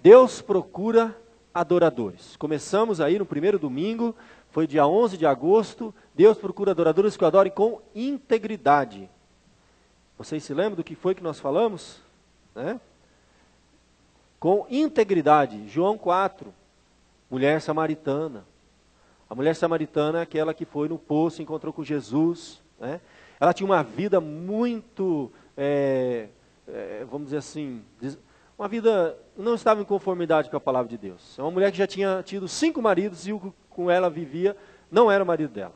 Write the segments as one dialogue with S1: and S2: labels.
S1: Deus procura adoradores. Começamos aí no primeiro domingo, foi dia 11 de agosto. Deus procura adoradores que o adorem com integridade. Vocês se lembram do que foi que nós falamos? Né? Com integridade. João 4, mulher samaritana. A mulher samaritana é aquela que foi no poço, encontrou com Jesus. Né? Ela tinha uma vida muito, vamos dizer assim, uma vida não estava em conformidade com a palavra de Deus. É uma mulher que já tinha tido 5 maridos e o que com ela vivia não era o marido dela.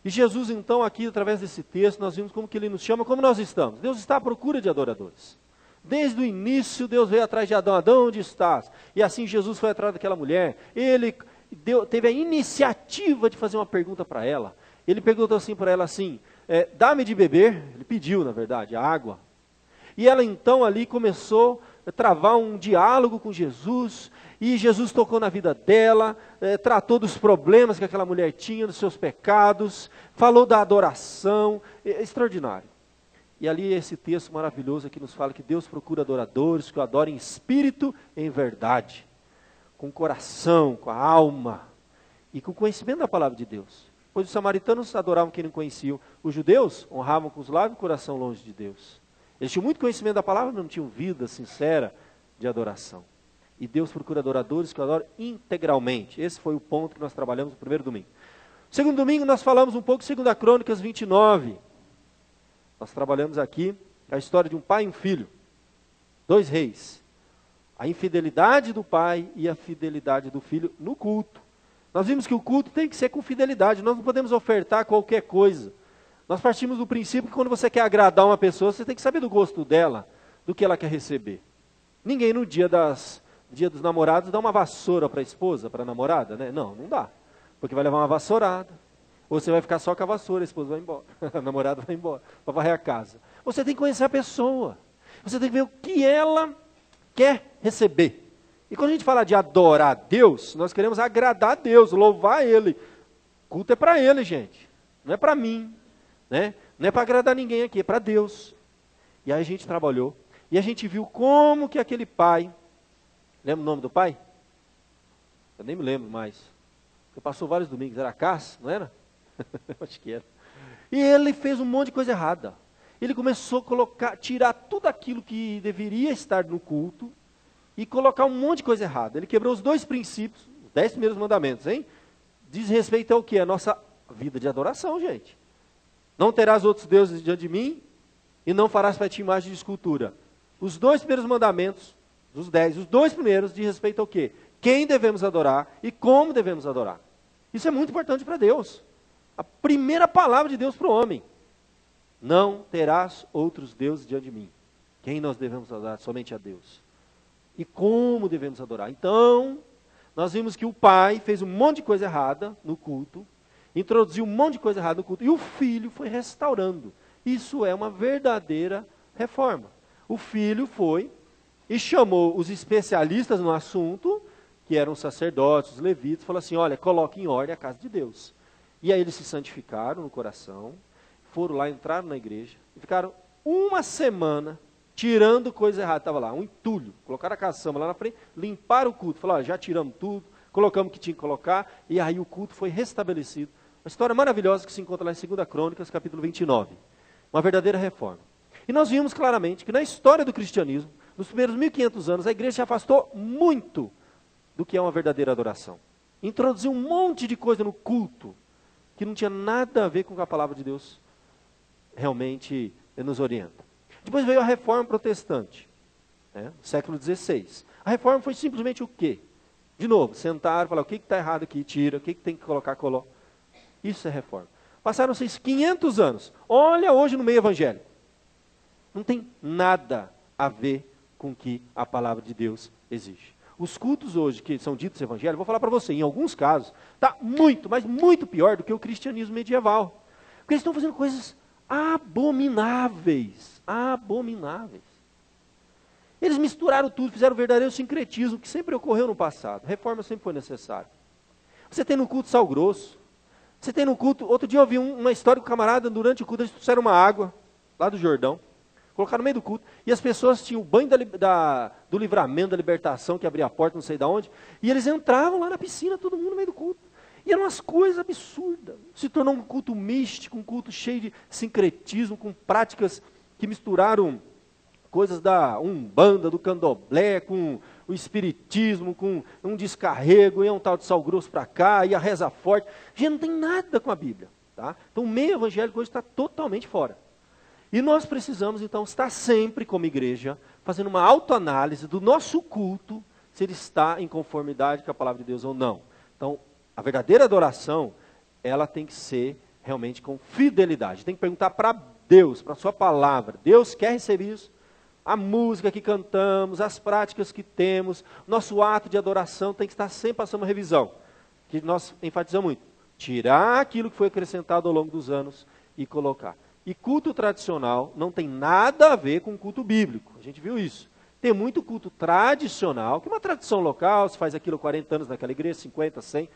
S1: E Jesus, então, aqui, através desse texto, nós vimos como que ele nos chama, como nós estamos. Deus está à procura de adoradores. Desde o início, Deus veio atrás de Adão. Adão, onde estás? E assim Jesus foi atrás daquela mulher. Ele teve a iniciativa de fazer uma pergunta para ela. Ele perguntou assim para ela assim, dá-me de beber. Ele pediu, na verdade, a água. E ela então ali começou a travar um diálogo com Jesus. E Jesus tocou na vida dela, tratou dos problemas que aquela mulher tinha, dos seus pecados, falou da adoração, extraordinário. E ali esse texto maravilhoso aqui nos fala que Deus procura adoradores que o adorem em espírito e em verdade, com o coração, com a alma e com o conhecimento da palavra de Deus. Pois os samaritanos adoravam quem não conheciam, os judeus honravam com os lábios e o coração longe de Deus. Eles tinham muito conhecimento da palavra, mas não tinham vida sincera de adoração. E Deus procura adoradores que o adoram integralmente. Esse foi o ponto que nós trabalhamos no primeiro domingo. Segundo domingo nós falamos um pouco de 2 Crônicas 29. Nós trabalhamos aqui a história de um pai e um filho. 2 reis. A infidelidade do pai e a fidelidade do filho no culto. Nós vimos que o culto tem que ser com fidelidade. Nós não podemos ofertar qualquer coisa. Nós partimos do princípio que quando você quer agradar uma pessoa, você tem que saber do gosto dela, do que ela quer receber. Ninguém no dia dos namorados dá uma vassoura para a esposa, para a namorada, né? Não dá. Porque vai levar uma vassourada. Ou você vai ficar só com a vassoura, a esposa vai embora. A namorada vai embora, para varrer a casa. Você tem que conhecer a pessoa. Você tem que ver o que ela quer receber. E quando a gente fala de adorar a Deus, nós queremos agradar a Deus, louvar Ele. O culto é para Ele, gente. Não é para mim. Né? Não é para agradar ninguém aqui, é para Deus. E aí a gente trabalhou. E a gente viu como que aquele pai... Lembra o nome do pai? Eu nem me lembro mais. Porque passou vários domingos. Era Cas, não era? Acho que era. E ele fez um monte de coisa errada. Ele começou a tirar tudo aquilo que deveria estar no culto e colocar um monte de coisa errada. Ele quebrou os 2 princípios, os 10 primeiros mandamentos, hein? Diz respeito ao quê? A nossa vida de adoração, gente. Não terás outros deuses diante de mim e não farás para ti imagem de escultura. Os 2 primeiros mandamentos, os 10, os 2 primeiros diz respeito ao quê? Quem devemos adorar e como devemos adorar. Isso é muito importante para Deus. A primeira palavra de Deus para o homem. Não terás outros deuses diante de mim. Quem nós devemos adorar? Somente a Deus. E como devemos adorar? Então, nós vimos que o pai fez um monte de coisa errada no culto, introduziu um monte de coisa errada no culto, e o filho foi restaurando. Isso é uma verdadeira reforma. O filho foi e chamou os especialistas no assunto, que eram os sacerdotes, os levitas, falou assim, olha, coloque em ordem a casa de Deus. E aí eles se santificaram no coração, foram lá, entraram na igreja, e ficaram uma semana tirando coisa errada. Estava lá, um entulho, colocaram a caçamba lá na frente, limparam o culto, falaram, já tiramos tudo, colocamos o que tinha que colocar, e aí o culto foi restabelecido. Uma história maravilhosa que se encontra lá em 2 Crônicas, capítulo 29. Uma verdadeira reforma. E nós vimos claramente que na história do cristianismo, nos primeiros 1500 anos, a igreja se afastou muito do que é uma verdadeira adoração. Introduziu um monte de coisa no culto, que não tinha nada a ver com o que a palavra de Deus realmente nos orienta. Depois veio a reforma protestante, né, no século XVI. A reforma foi simplesmente o quê? De novo, sentaram, falaram, o que está errado aqui, tira, o que tem que colocar, coloca. Isso é reforma. Passaram-se 500 anos. Olha hoje no meio evangélico. Não tem nada a ver com o que a palavra de Deus exige. Os cultos hoje que são ditos evangélicos, vou falar para você, em alguns casos, está muito, mas muito pior do que o cristianismo medieval. Porque eles estão fazendo coisas abomináveis. Abomináveis. Eles misturaram tudo, fizeram o verdadeiro sincretismo que sempre ocorreu no passado. Reforma sempre foi necessária. Você tem no culto sal grosso. Você tem no culto, outro dia eu ouvi uma história do camarada, durante o culto eles trouxeram uma água, lá do Jordão. Colocaram no meio do culto. E as pessoas tinham o banho do livramento, da libertação, que abria a porta, não sei de onde. E eles entravam lá na piscina, todo mundo no meio do culto. E eram umas coisas absurdas. Se tornou um culto místico, um culto cheio de sincretismo, com práticas que misturaram coisas da Umbanda, do Candomblé, com o espiritismo, com um descarrego, e um tal de sal grosso para cá, e a reza forte. Gente, não tem nada com a Bíblia. Tá? Então o meio evangélico hoje está totalmente fora. E nós precisamos, então, estar sempre, como igreja, fazendo uma autoanálise do nosso culto, se ele está em conformidade com a palavra de Deus ou não. Então, a verdadeira adoração, ela tem que ser realmente com fidelidade. Tem que perguntar para Deus, para a sua palavra. Deus quer receber isso? A música que cantamos, as práticas que temos, nosso ato de adoração tem que estar sempre passando uma revisão. Que nós enfatizamos muito. Tirar aquilo que foi acrescentado ao longo dos anos e colocar. E culto tradicional não tem nada a ver com culto bíblico. A gente viu isso. Tem muito culto tradicional, que é uma tradição local, se faz aquilo há 40 anos naquela igreja, 50, 100,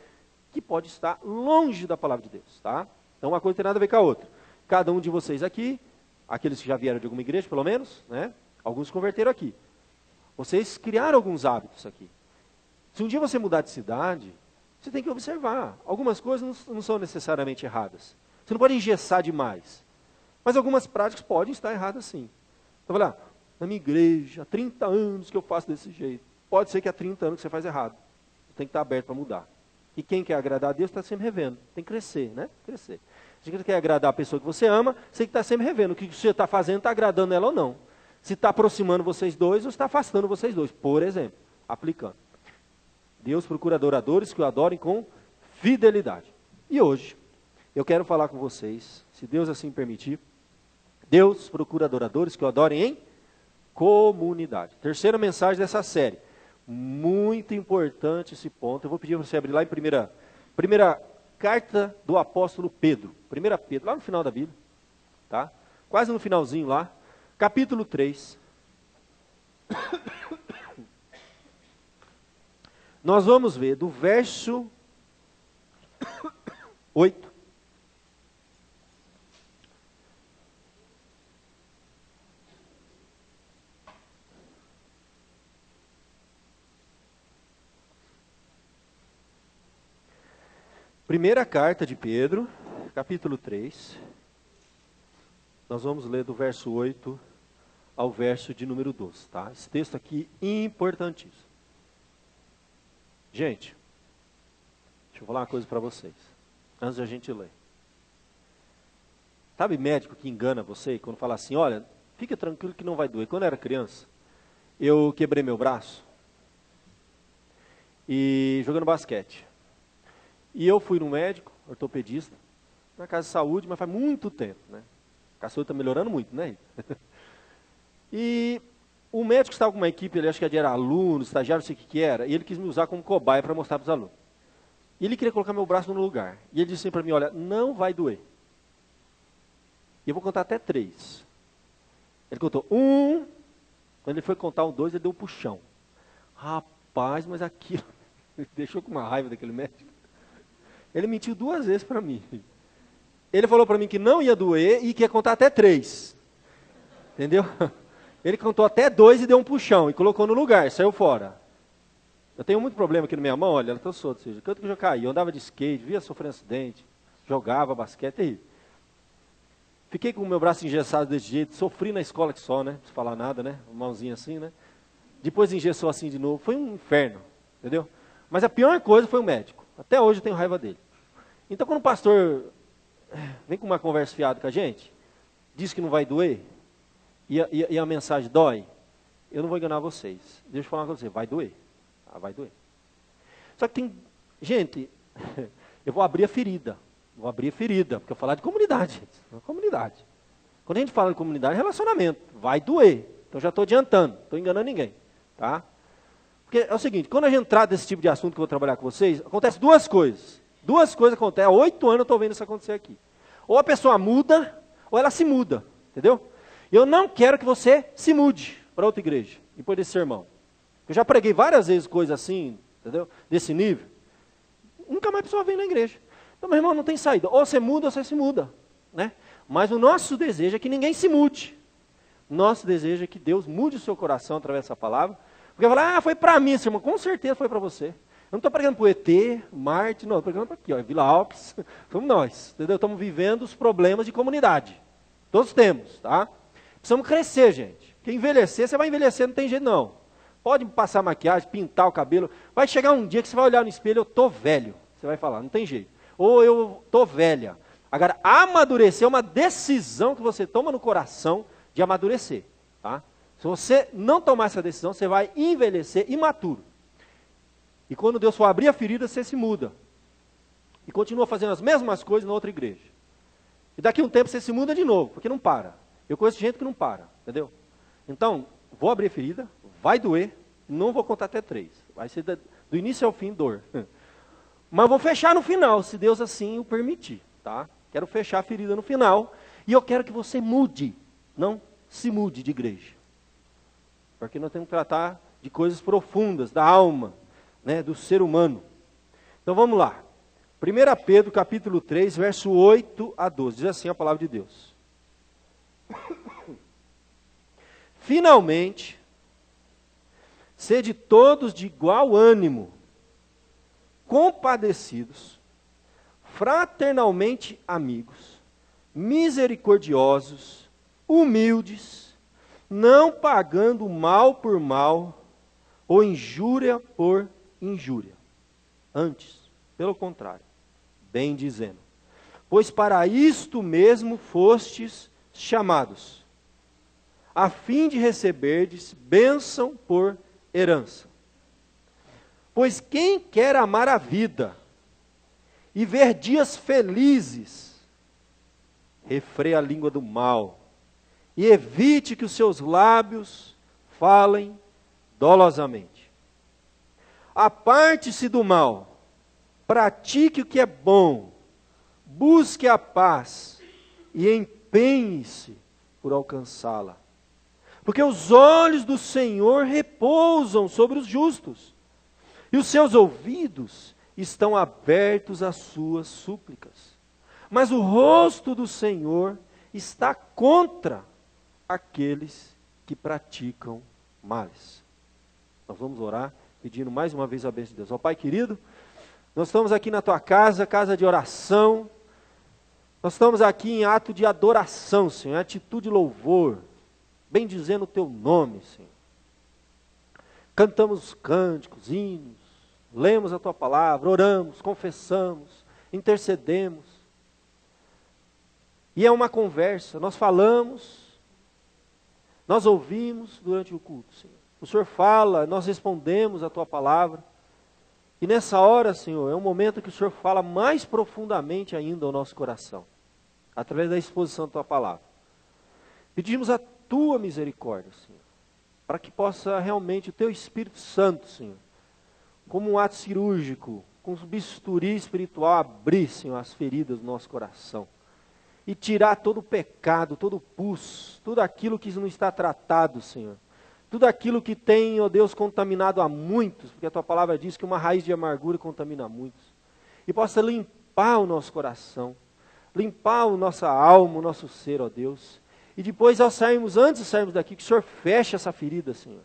S1: que pode estar longe da palavra de Deus. Tá? Então uma coisa não tem nada a ver com a outra. Cada um de vocês aqui, aqueles que já vieram de alguma igreja pelo menos, né? Alguns se converteram aqui. Vocês criaram alguns hábitos aqui. Se um dia você mudar de cidade, você tem que observar. Algumas coisas não são necessariamente erradas. Você não pode engessar demais. Mas algumas práticas podem estar erradas sim. Então, vai lá, na minha igreja, há 30 anos que eu faço desse jeito. Pode ser que há 30 anos que você faz errado. Você tem que estar aberto para mudar. E quem quer agradar a Deus está sempre revendo. Tem que crescer, né? Crescer. Se você quer agradar a pessoa que você ama, você tem que estar sempre revendo. O que você está fazendo está agradando ela ou não. Se está aproximando vocês dois ou está afastando vocês dois. Por exemplo, aplicando. Deus procura adoradores que o adorem com fidelidade. E hoje, eu quero falar com vocês, se Deus assim permitir, Deus procura adoradores que o adorem em comunidade. Terceira mensagem dessa série. Muito importante esse ponto. Eu vou pedir para você abrir lá em primeira carta do apóstolo Pedro. 1 Pedro, lá no final da Bíblia. Tá? Quase no finalzinho lá. Capítulo 3. Nós vamos ver do verso 8. Primeira carta de Pedro, capítulo 3. Nós vamos ler do verso 8 ao verso de número 12, tá? Esse texto aqui importantíssimo. Gente, deixa eu falar uma coisa para vocês, antes de a gente ler. Sabe médico que engana você quando fala assim, olha, fica tranquilo que não vai doer. Quando eu era criança, eu quebrei meu braço e jogando basquete. E eu fui no médico, ortopedista, na casa de saúde, mas faz muito tempo, né? A saúde está melhorando muito, né? E o médico estava com uma equipe, ele acho que era aluno, estagiário, não sei o que era, e ele quis me usar como cobaia para mostrar para os alunos. E ele queria colocar meu braço no lugar. E ele disse assim para mim, olha, não vai doer. E eu vou contar até 3. Ele contou 1, quando ele foi contar um 2, ele deu um puxão. Rapaz, mas aquilo me deixou com uma raiva daquele médico. Ele mentiu 2 vezes para mim. Ele falou para mim que não ia doer e que ia contar até 3. Entendeu? Ele contou até 2 e deu um puxão e colocou no lugar, saiu fora. Eu tenho muito problema aqui na minha mão, olha, ela está solta, ou seja, canto que eu já caí, eu andava de skate, via sofrer um acidente, jogava basquete, terrível. Fiquei com o meu braço engessado desse jeito, sofri na escola que só, né? Não precisa falar nada, né? Uma mãozinha assim, né? Depois engessou assim de novo, foi um inferno, entendeu? Mas a pior coisa foi o médico. Até hoje eu tenho raiva dele. Então quando o pastor vem com uma conversa fiada com a gente, diz que não vai doer, e a mensagem dói, eu não vou enganar vocês. Deixa eu falar com você, vai doer. Ah, vai doer. Só que tem, gente, eu vou abrir a ferida. Porque eu falar de comunidade, gente. Uma comunidade. Quando a gente fala de comunidade, é relacionamento. Vai doer. Então já estou adiantando, não estou enganando ninguém. Tá? Porque é o seguinte, quando a gente trata desse tipo de assunto que eu vou trabalhar com vocês, acontece 2 coisas. 2 coisas acontecem. Há 8 anos eu estou vendo isso acontecer aqui. Ou a pessoa muda, ou ela se muda. Entendeu? Eu não quero que você se mude para outra igreja, depois desse sermão. Eu já preguei várias vezes coisas assim, entendeu? Desse nível. Nunca mais a pessoa vem na igreja. Então, meu irmão, não tem saída. Ou você muda, ou você se muda. Né? Mas o nosso desejo é que ninguém se mude. Nosso desejo é que Deus mude o seu coração através dessa palavra. Porque vai falar, foi para mim, irmão. Com certeza foi para você. Eu não estou pregando para o ET, Marte, não. Estou pregando para aqui, ó, Vila Alpes. Somos nós, entendeu? Estamos vivendo os problemas de comunidade. Todos temos, tá? Precisamos crescer, gente. Porque envelhecer, você vai envelhecer, não tem jeito não. Pode passar maquiagem, pintar o cabelo. Vai chegar um dia que você vai olhar no espelho, eu tô velho. Você vai falar, não tem jeito. Ou eu tô velha. Agora, amadurecer é uma decisão que você toma no coração de amadurecer, tá? Se você não tomar essa decisão, você vai envelhecer imaturo. E quando Deus for abrir a ferida, você se muda. E continua fazendo as mesmas coisas na outra igreja. E daqui a um tempo você se muda de novo, porque não para. Eu conheço gente que não para, entendeu? Então, vou abrir a ferida, vai doer, não vou contar até 3. Vai ser do início ao fim dor. Mas vou fechar no final, se Deus assim o permitir, tá? Quero fechar a ferida no final. E eu quero que você mude, não se mude de igreja. Porque nós temos que tratar de coisas profundas, da alma, né, do ser humano. Então vamos lá. 1 Pedro capítulo 3, verso 8 a 12. Diz assim a palavra de Deus. Finalmente, sede todos de igual ânimo, compadecidos, fraternalmente amigos, misericordiosos, humildes, não pagando mal por mal, ou injúria por injúria. Antes, pelo contrário, bem dizendo, pois para isto mesmo fostes chamados, a fim de receberdes bênção por herança. Pois quem quer amar a vida e ver dias felizes, refreia a língua do mal e evite que os seus lábios falem dolosamente. Aparte-se do mal, pratique o que é bom, busque a paz e empenhe-se por alcançá-la. Porque os olhos do Senhor repousam sobre os justos, e os seus ouvidos estão abertos às suas súplicas. Mas o rosto do Senhor está contra aqueles que praticam males. Nós vamos orar, pedindo mais uma vez a bênção de Deus. Ó Pai querido, nós estamos aqui na tua casa, casa de oração. Nós estamos aqui em ato de adoração, Senhor, em atitude de louvor, bendizendo o teu nome, Senhor. Cantamos cânticos, hinos, lemos a tua palavra, oramos, confessamos, intercedemos. E é uma conversa, nós falamos, nós ouvimos durante o culto, Senhor. O Senhor fala, nós respondemos a tua palavra. E nessa hora, Senhor, é um momento que o Senhor fala mais profundamente ainda ao nosso coração, através da exposição da tua palavra. Pedimos a tua misericórdia, Senhor, para que possa realmente o teu Espírito Santo, Senhor, como um ato cirúrgico, com um bisturi espiritual, abrir, Senhor, as feridas do nosso coração. E tirar todo o pecado, todo o pus, tudo aquilo que não está tratado, Senhor. Tudo aquilo que tem, ó Deus, contaminado a muitos, porque a tua palavra diz que uma raiz de amargura contamina muitos. E possa limpar o nosso coração, limpar a nossa alma, o nosso ser, ó Deus. E depois, ao sairmos, antes de sairmos daqui, que o Senhor feche essa ferida, Senhor,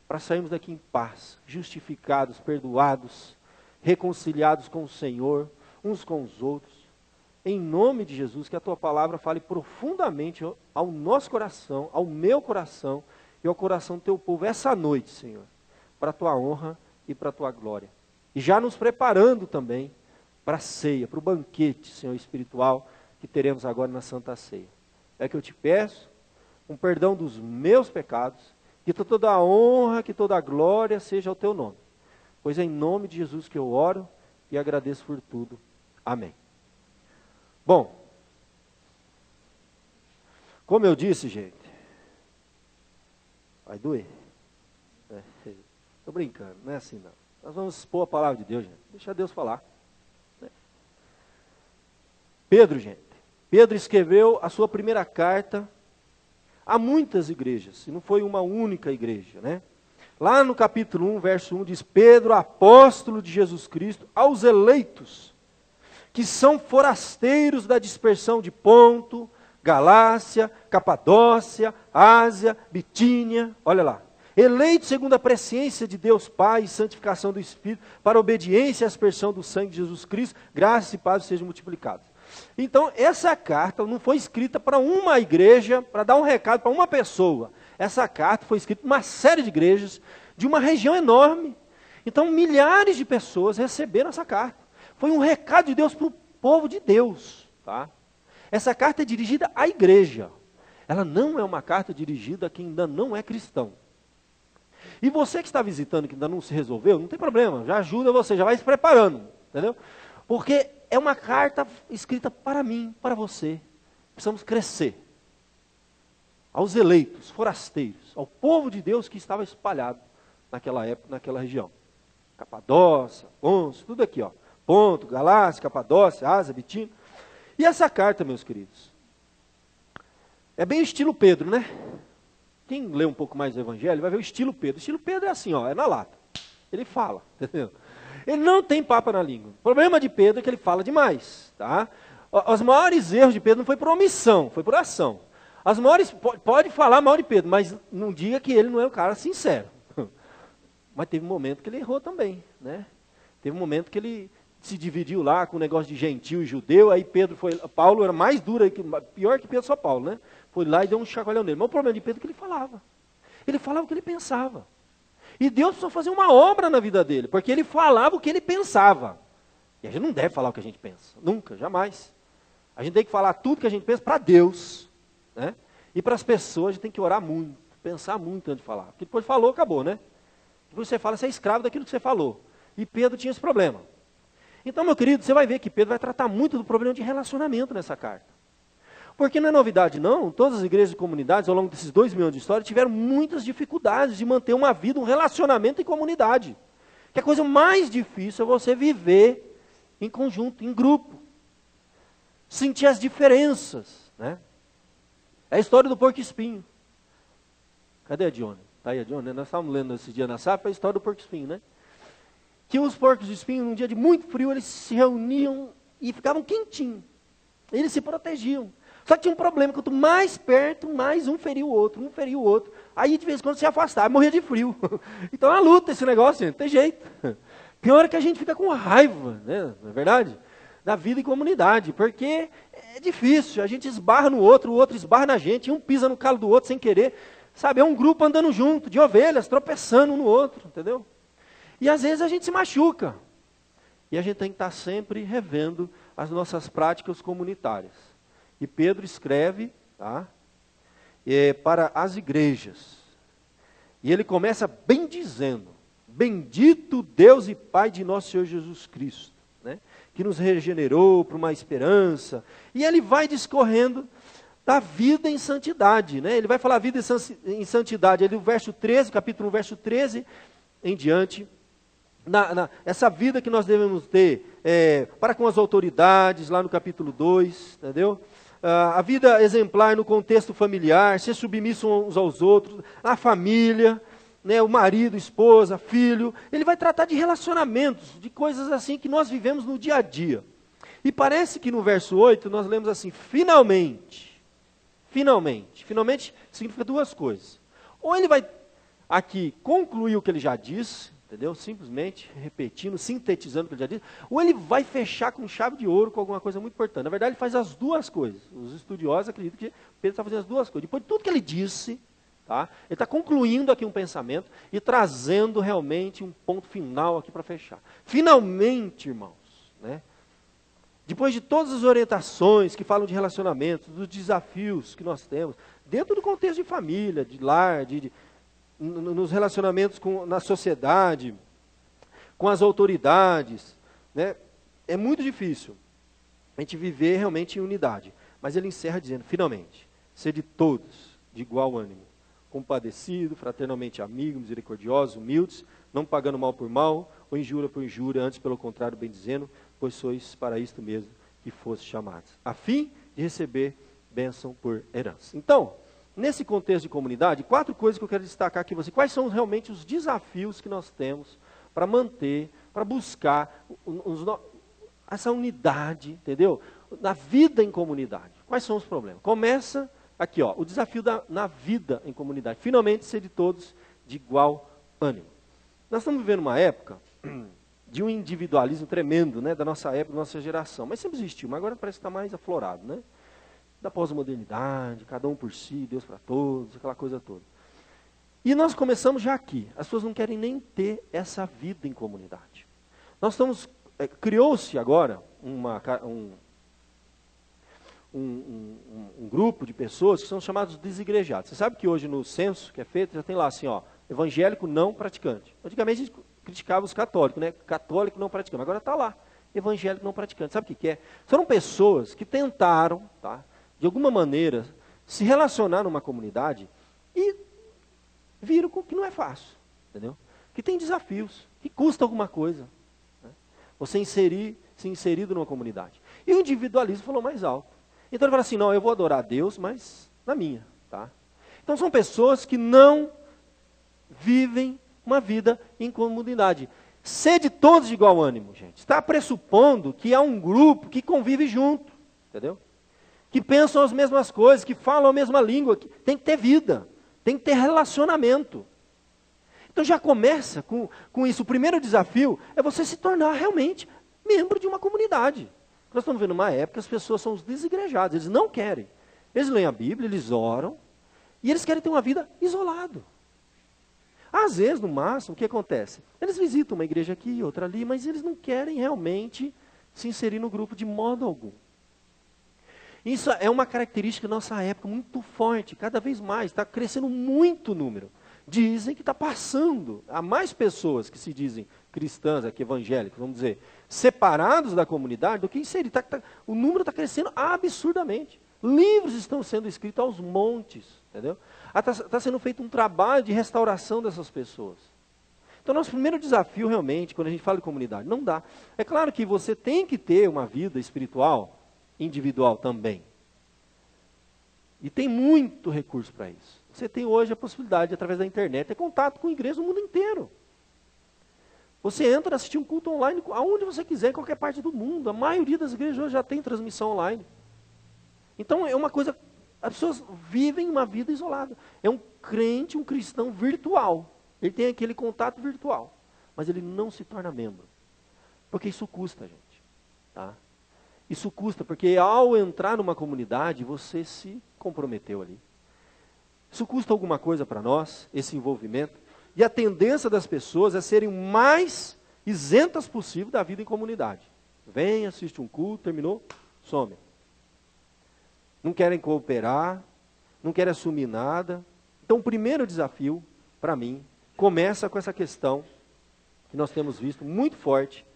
S1: para sairmos daqui em paz, justificados, perdoados, reconciliados com o Senhor, uns com os outros. Em nome de Jesus, que a tua palavra fale profundamente ao nosso coração, ao meu coração e ao coração do teu povo essa noite, Senhor, para a tua honra e para a tua glória. E já nos preparando também para a ceia, para o banquete, Senhor, espiritual que teremos agora na Santa Ceia. É que eu te peço um perdão dos meus pecados, que toda a honra, que toda a glória seja ao teu nome. Pois é em nome de Jesus que eu oro e agradeço por tudo. Amém. Bom, como eu disse, gente, vai doer. Estou brincando, não é assim não. Nós vamos expor a palavra de Deus, gente. Deixa Deus falar. Pedro, gente. Pedro escreveu a sua primeira carta a muitas igrejas, e não foi uma única igreja, né? Lá no capítulo 1, verso 1, diz: Pedro, apóstolo de Jesus Cristo, aos eleitos, que são forasteiros da dispersão de Ponto, Galácia, Capadócia, Ásia, Bitínia, olha lá. Eleitos segundo a presciência de Deus Pai e santificação do Espírito, para a obediência e aspersão do sangue de Jesus Cristo, graça e paz sejam multiplicados. Então, essa carta não foi escrita para uma igreja, para dar um recado para uma pessoa. Essa carta foi escrita para uma série de igrejas, de uma região enorme. Então, milhares de pessoas receberam essa carta. Foi um recado de Deus para o povo de Deus. Tá? Essa carta é dirigida à igreja. Ela não é uma carta dirigida a quem ainda não é cristão. E você que está visitando, que ainda não se resolveu, não tem problema, já ajuda você, já vai se preparando, entendeu? Porque é uma carta escrita para mim, para você. Precisamos crescer. Aos eleitos, forasteiros, ao povo de Deus que estava espalhado naquela época, naquela região. Capadócia, Ponto, tudo aqui, ó. Ponto, Galácia, Capadócia, Ásia, Bitínia. E essa carta, meus queridos, é bem o estilo Pedro, né? Quem lê um pouco mais do Evangelho vai ver o estilo Pedro. O estilo Pedro é assim, ó, é na lata. Ele fala, entendeu? Ele não tem papa na língua. O problema de Pedro é que ele fala demais, tá? Os maiores erros de Pedro não foi por omissão, foi por ação. As maiores, pode falar mal de Pedro, mas não diga que ele não é um cara sincero. Mas teve um momento que ele errou também, né? Teve um momento que ele se dividiu lá com o negócio de gentil e judeu, aí Paulo era mais duro, pior que Pedro, só Paulo, né? Foi lá e deu um chacoalhão nele. Mas o problema de Pedro é que ele falava. Ele falava o que ele pensava. E Deus precisou fazer uma obra na vida dele, porque ele falava o que ele pensava. E a gente não deve falar o que a gente pensa, nunca, jamais. A gente tem que falar tudo que a gente pensa para Deus, né? E para as pessoas a gente tem que orar muito, pensar muito antes de falar. Porque depois falou, acabou, né? Depois você fala, você é escravo daquilo que você falou. E Pedro tinha esse problema. Então, meu querido, você vai ver que Pedro vai tratar muito do problema de relacionamento nessa carta. Porque não é novidade não, todas as igrejas e comunidades ao longo desses 2.000 anos de história tiveram muitas dificuldades de manter uma vida, um relacionamento em comunidade. Que a coisa mais difícil é você viver em conjunto, em grupo. Sentir as diferenças, né? É a história do porco-espinho. Cadê a Dione? Está aí a Dione, né? Nós estávamos lendo esse dia na Safra a história do porco-espinho, né? Que os porcos-espinhos, num dia de muito frio, eles se reuniam e ficavam quentinhos. Eles se protegiam. Só que tinha um problema, quanto mais perto, mais um feria o outro. Aí de vez em quando se afastava, morria de frio. Então é uma luta esse negócio, gente, não tem jeito. Pior é que a gente fica com raiva, né? Não é verdade? Da vida em comunidade, porque é difícil, a gente esbarra no outro, o outro esbarra na gente, um pisa no calo do outro sem querer. Sabe, é um grupo andando junto, de ovelhas, tropeçando um no outro, entendeu? E às vezes a gente se machuca. E a gente tem que estar sempre revendo as nossas práticas comunitárias. E Pedro escreve, tá, para as igrejas. E ele começa bem dizendo, bendito Deus e Pai de nosso Senhor Jesus Cristo, né, que nos regenerou para uma esperança. E ele vai discorrendo da vida em santidade. Né? Ele vai falar vida em santidade, ali o verso 13, capítulo 1, verso 13 em diante. Essa vida que nós devemos ter para com as autoridades, lá no capítulo 2, entendeu? A vida exemplar no contexto familiar, ser submisso uns aos outros, a família, né, o marido, esposa, filho. Ele vai tratar de relacionamentos, de coisas assim que nós vivemos no dia a dia. E parece que no verso 8 nós lemos assim, finalmente. Finalmente significa duas coisas. Ou ele vai aqui concluir o que ele já disse, entendeu? Simplesmente repetindo, sintetizando o que ele já disse, ou ele vai fechar com chave de ouro com alguma coisa muito importante. Na verdade, ele faz as duas coisas. Os estudiosos acreditam que Pedro está fazendo as duas coisas. Depois de tudo que ele disse, tá? Ele está concluindo aqui um pensamento e trazendo realmente um ponto final aqui para fechar. Finalmente, irmãos, né? Depois de todas as orientações que falam de relacionamentos, dos desafios que nós temos, dentro do contexto de família, de lar, nos relacionamentos na sociedade, com as autoridades, né? É muito difícil a gente viver realmente em unidade. Mas ele encerra dizendo, finalmente, ser de todos de igual ânimo, compadecido, fraternalmente amigo, misericordiosos, humildes, não pagando mal por mal, ou injúria por injúria, antes pelo contrário, bem dizendo, pois sois para isto mesmo que foste chamados, a fim de receber bênção por herança. Então, nesse contexto de comunidade, 4 coisas que eu quero destacar aqui você. Quais são realmente os desafios que nós temos para manter, para buscar essa unidade, entendeu? Na vida em comunidade. Quais são os problemas? Começa aqui, ó, o desafio na vida em comunidade. Finalmente ser de todos de igual ânimo. Nós estamos vivendo uma época de um individualismo tremendo, né, da nossa época, da nossa geração. Mas sempre existiu, mas agora parece que está mais aflorado, né? Da pós-modernidade, cada um por si, Deus para todos, aquela coisa toda. E nós começamos já aqui. As pessoas não querem nem ter essa vida em comunidade. Nós estamos... criou-se agora um grupo de pessoas que são chamados desigrejados. Você sabe que hoje no censo que é feito, já tem lá assim, ó, evangélico não praticante. Antigamente a gente criticava os católicos, né? Católico não praticante. Agora está lá, evangélico não praticante. Sabe o que é? Foram pessoas que tentaram, tá, de alguma maneira, se relacionar numa comunidade e viram que não é fácil, entendeu? Que tem desafios, que custa alguma coisa, né? Você se inserido numa comunidade. E o individualismo falou mais alto. Então ele fala assim, não, eu vou adorar a Deus, mas na minha, tá? Então são pessoas que não vivem uma vida em comunidade. Sede todos de igual ânimo, gente. Está pressupondo que há um grupo que convive junto, entendeu? Que pensam as mesmas coisas, que falam a mesma língua, que tem que ter vida, tem que ter relacionamento. Então já começa com isso. O primeiro desafio é você se tornar realmente membro de uma comunidade. Nós estamos vendo uma época que as pessoas são os desigrejados, eles não querem. Eles leem a Bíblia, eles oram, e eles querem ter uma vida isolado. Às vezes, no máximo, o que acontece? Eles visitam uma igreja aqui, outra ali, mas eles não querem realmente se inserir no grupo de modo algum. Isso é uma característica da nossa época muito forte, cada vez mais, está crescendo muito o número. Dizem que está passando a mais pessoas que se dizem cristãs, aqui evangélicos, vamos dizer, separados da comunidade, do que inseridos. O número está crescendo absurdamente. Livros estão sendo escritos aos montes, entendeu? Está sendo feito um trabalho de restauração dessas pessoas. Então, nosso primeiro desafio realmente, quando a gente fala de comunidade, não dá. É claro que você tem que ter uma vida espiritual, individual também. E tem muito recurso para isso. Você tem hoje a possibilidade, através da internet, ter contato com igrejas do mundo inteiro. Você entra, assistir um culto online, aonde você quiser, em qualquer parte do mundo. A maioria das igrejas hoje já tem transmissão online. Então é uma coisa, as pessoas vivem uma vida isolada. É um crente, um cristão virtual. Ele tem aquele contato virtual, mas ele não se torna membro. Porque isso custa, gente. Tá? Isso custa, porque ao entrar numa comunidade, você se comprometeu ali. Isso custa alguma coisa para nós, esse envolvimento. E a tendência das pessoas é serem o mais isentas possível da vida em comunidade. Vem, assiste um culto, terminou, some. Não querem cooperar, não querem assumir nada. Então o primeiro desafio, para mim, começa com essa questão que nós temos visto muito forte,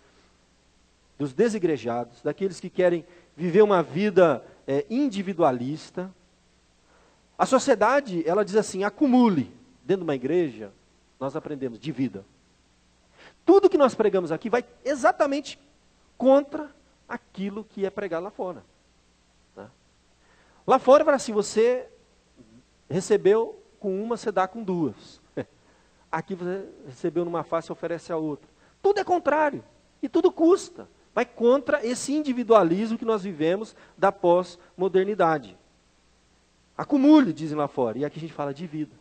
S1: dos desigrejados, daqueles que querem viver uma vida individualista. A sociedade, ela diz assim, acumule. Dentro de uma igreja, nós aprendemos, divida. Tudo que nós pregamos aqui vai exatamente contra aquilo que é pregado lá fora. Tá? Lá fora, fala assim, você recebeu com uma, você dá com duas. Aqui você recebeu numa face, oferece a outra. Tudo é contrário. E tudo custa. Vai contra esse individualismo que nós vivemos da pós-modernidade. Acumule, dizem lá fora. E aqui a gente fala divida.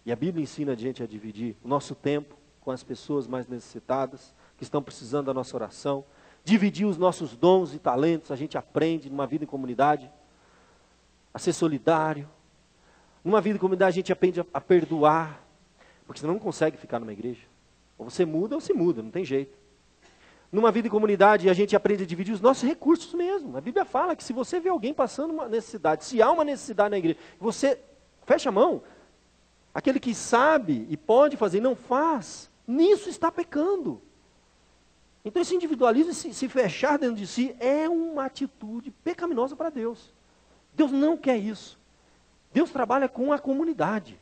S1: E a Bíblia ensina a gente a dividir o nosso tempo com as pessoas mais necessitadas, que estão precisando da nossa oração. Dividir os nossos dons e talentos. A gente aprende numa vida em comunidade a ser solidário. Numa vida em comunidade a gente aprende a perdoar. Porque você não consegue ficar numa igreja. Ou você muda ou se muda, não tem jeito. Numa vida em comunidade, a gente aprende a dividir os nossos recursos mesmo. A Bíblia fala que se você vê alguém passando uma necessidade, se há uma necessidade na igreja, você fecha a mão, aquele que sabe e pode fazer e não faz, nisso está pecando. Então esse individualismo, se fechar dentro de si, é uma atitude pecaminosa para Deus. Deus não quer isso. Deus trabalha com a comunidade.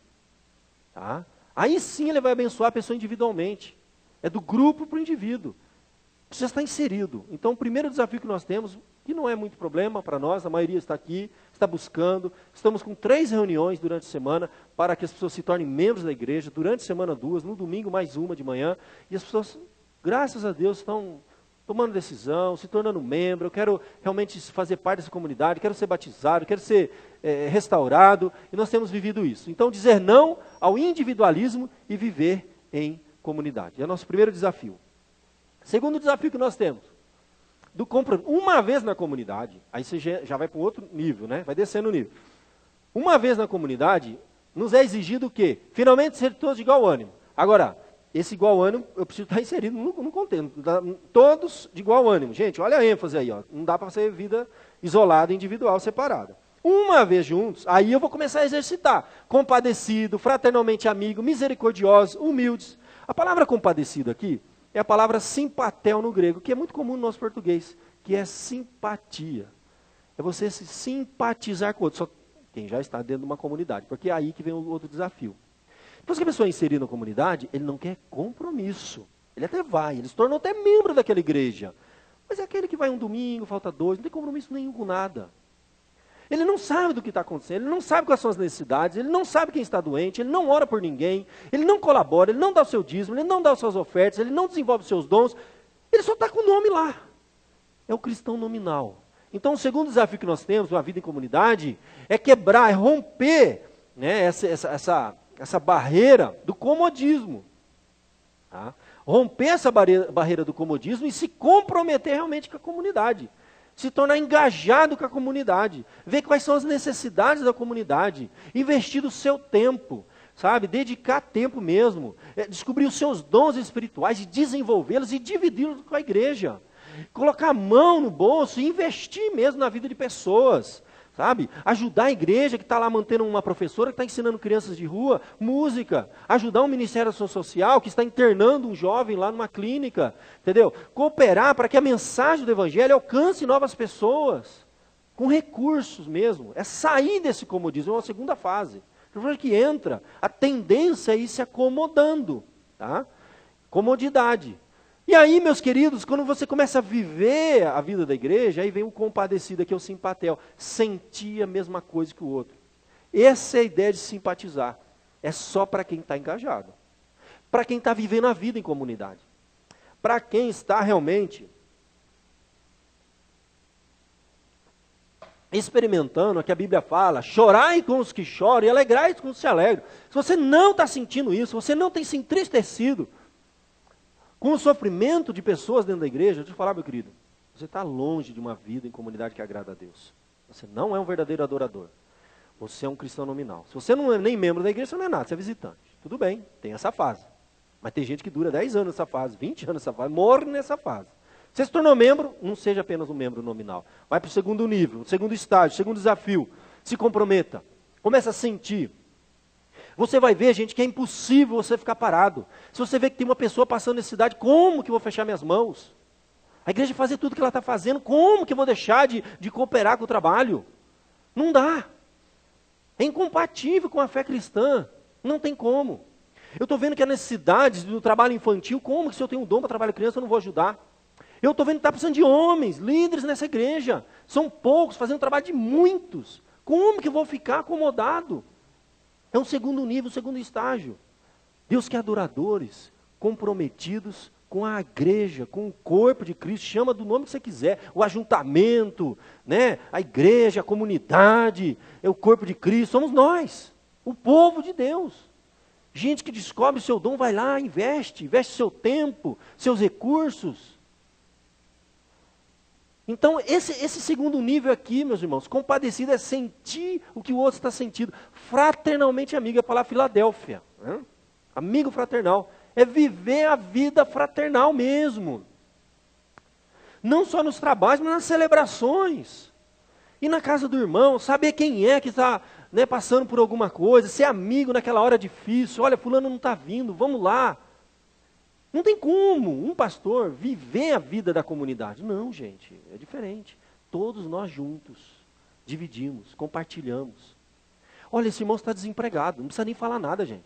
S1: Tá? Aí sim ele vai abençoar a pessoa individualmente. É do grupo para o indivíduo. Precisa estar inserido. Então, o primeiro desafio que nós temos, que não é muito problema para nós, a maioria está aqui, está buscando. Estamos com 3 reuniões durante a semana para que as pessoas se tornem membros da igreja. Durante a semana 2, no domingo mais uma de manhã. E as pessoas, graças a Deus, estão tomando decisão, se tornando membro, eu quero realmente fazer parte dessa comunidade, quero ser batizado, quero ser restaurado, e nós temos vivido isso. Então, dizer não ao individualismo e viver em comunidade. É o nosso primeiro desafio. Segundo desafio que nós temos, do compromisso, uma vez na comunidade, aí você já vai para um outro nível, né? Vai descendo o nível. Uma vez na comunidade, nos é exigido o quê? Finalmente ser todos de igual ânimo. Agora, esse igual ânimo, eu preciso estar inserido no contexto. Todos de igual ânimo. Gente, olha a ênfase aí, ó. Não dá para ser vida isolada, individual, separada. Uma vez juntos, aí eu vou começar a exercitar. Compadecido, fraternalmente amigo, misericordiosos, humildes. A palavra compadecido aqui é a palavra simpatel no grego, que é muito comum no nosso português, que é simpatia. É você se simpatizar com o outro. Só quem já está dentro de uma comunidade, porque é aí que vem o outro desafio. Depois que a pessoa é inserida na comunidade, ele não quer compromisso. Ele até vai, ele se tornou até membro daquela igreja. Mas é aquele que vai um domingo, falta dois, não tem compromisso nenhum com nada. Ele não sabe do que está acontecendo, ele não sabe quais são as necessidades, ele não sabe quem está doente, ele não ora por ninguém, ele não colabora, ele não dá o seu dízimo, ele não dá as suas ofertas, ele não desenvolve os seus dons, ele só está com o nome lá. É o cristão nominal. Então o segundo desafio que nós temos na vida em comunidade é quebrar, é romper, né, essa barreira do comodismo. Tá? Romper essa barreira do comodismo e se comprometer realmente com a comunidade. Se tornar engajado com a comunidade, ver quais são as necessidades da comunidade, investir o seu tempo, sabe, dedicar tempo mesmo, descobrir os seus dons espirituais e desenvolvê-los e dividi-los com a igreja, colocar a mão no bolso e investir mesmo na vida de pessoas, sabe, ajudar a igreja que está lá mantendo uma professora que está ensinando crianças de rua, música, ajudar um Ministério da Ação Social que está internando um jovem lá numa clínica, entendeu? Cooperar para que a mensagem do Evangelho alcance novas pessoas, com recursos mesmo, é sair desse comodismo, é uma segunda fase. Depois que entra, a tendência é ir se acomodando, tá? Comodidade. E aí, meus queridos, quando você começa a viver a vida da igreja, aí vem o compadecido, que é o simpatel. Sentir a mesma coisa que o outro. Essa é a ideia de simpatizar. É só para quem está engajado. Para quem está vivendo a vida em comunidade. Para quem está realmente experimentando o que a Bíblia fala, chorai com os que choram e alegrai com os que se alegram. Se você não está sentindo isso, se você não tem se entristecido com o sofrimento de pessoas dentro da igreja, deixa eu te falar, meu querido, você está longe de uma vida em comunidade que agrada a Deus. Você não é um verdadeiro adorador. Você é um cristão nominal. Se você não é nem membro da igreja, você não é nada, você é visitante. Tudo bem, tem essa fase. Mas tem gente que dura 10 anos nessa fase, 20 anos nessa fase, morre nessa fase. Você se tornou membro, não seja apenas um membro nominal. Vai para o segundo nível, o segundo estágio, o segundo desafio. Se comprometa. Começa a sentir. Você vai ver, gente, que é impossível você ficar parado. Se você vê que tem uma pessoa passando necessidade, como que eu vou fechar minhas mãos? A igreja fazer tudo que ela está fazendo, como que eu vou deixar de cooperar com o trabalho? Não dá. É incompatível com a fé cristã. Não tem como. Eu estou vendo que a necessidade do trabalho infantil, como que se eu tenho um dom para trabalho criança, eu não vou ajudar? Eu estou vendo que está precisando de homens, líderes nessa igreja. São poucos, fazendo o trabalho de muitos. Como que eu vou ficar acomodado? É um segundo nível, um segundo estágio. Deus quer adoradores, comprometidos com a igreja, com o corpo de Cristo, chama do nome que você quiser, o ajuntamento, né? A igreja, a comunidade, é o corpo de Cristo, somos nós, o povo de Deus. Gente que descobre o seu dom, vai lá, investe seu tempo, seus recursos. Então, esse segundo nível aqui, meus irmãos, compadecido é sentir o que o outro está sentindo. Fraternalmente amigo, é a palavra Filadélfia. Né? Amigo fraternal. É viver a vida fraternal mesmo. Não só nos trabalhos, mas nas celebrações. E na casa do irmão, saber quem é que está, né, passando por alguma coisa, ser amigo naquela hora difícil. Olha, fulano não está vindo, vamos lá. Não tem como um pastor viver a vida da comunidade. Não, gente, é diferente. Todos nós juntos, dividimos, compartilhamos. Olha, esse irmão está desempregado, não precisa nem falar nada, gente.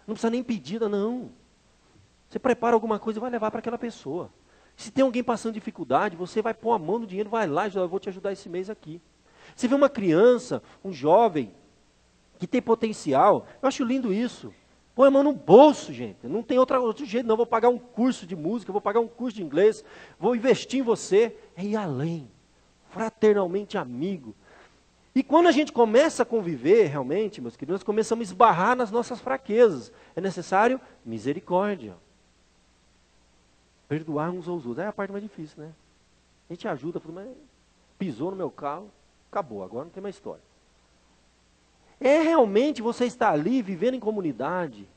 S1: Não precisa nem pedir, não. Você prepara alguma coisa e vai levar para aquela pessoa. Se tem alguém passando dificuldade, você vai pôr a mão no dinheiro, vai lá, eu vou te ajudar esse mês aqui. Você vê uma criança, um jovem, que tem potencial, eu acho lindo isso. Põe a mão no bolso, gente. Não tem outro jeito, não. Vou pagar um curso de música, vou pagar um curso de inglês, vou investir em você. É ir além. Fraternalmente amigo. E quando a gente começa a conviver, realmente, meus queridos, nós começamos a esbarrar nas nossas fraquezas. É necessário misericórdia. Perdoar uns aos outros. É a parte mais difícil, né? A gente ajuda, mas pisou no meu carro, acabou, agora não tem mais história. É realmente você estar ali, vivendo em comunidade,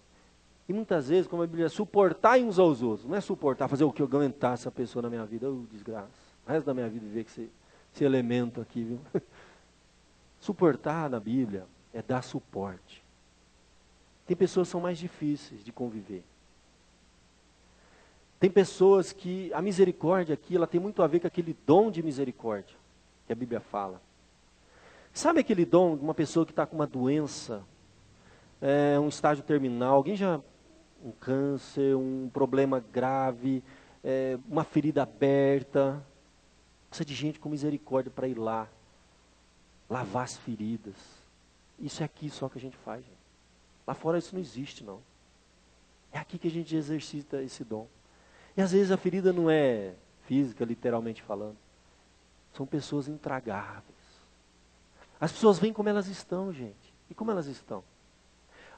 S1: e muitas vezes, como a Bíblia diz, suportar uns aos outros. Não é suportar, fazer o que eu aguentar essa pessoa na minha vida, desgraça. O resto da minha vida viver com esse elemento aqui, viu? Suportar na Bíblia é dar suporte. Tem pessoas que são mais difíceis de conviver. Tem pessoas que a misericórdia aqui, ela tem muito a ver com aquele dom de misericórdia que a Bíblia fala. Sabe aquele dom de uma pessoa que está com uma doença, um estágio terminal, um câncer, um problema grave, uma ferida aberta, precisa de gente com misericórdia para ir lá, lavar as feridas. Isso é aqui só que a gente faz, gente. Lá fora isso não existe, não. É aqui que a gente exercita esse dom. E às vezes a ferida não é física, literalmente falando. São pessoas intragáveis. As pessoas vêm como elas estão, gente. E como elas estão?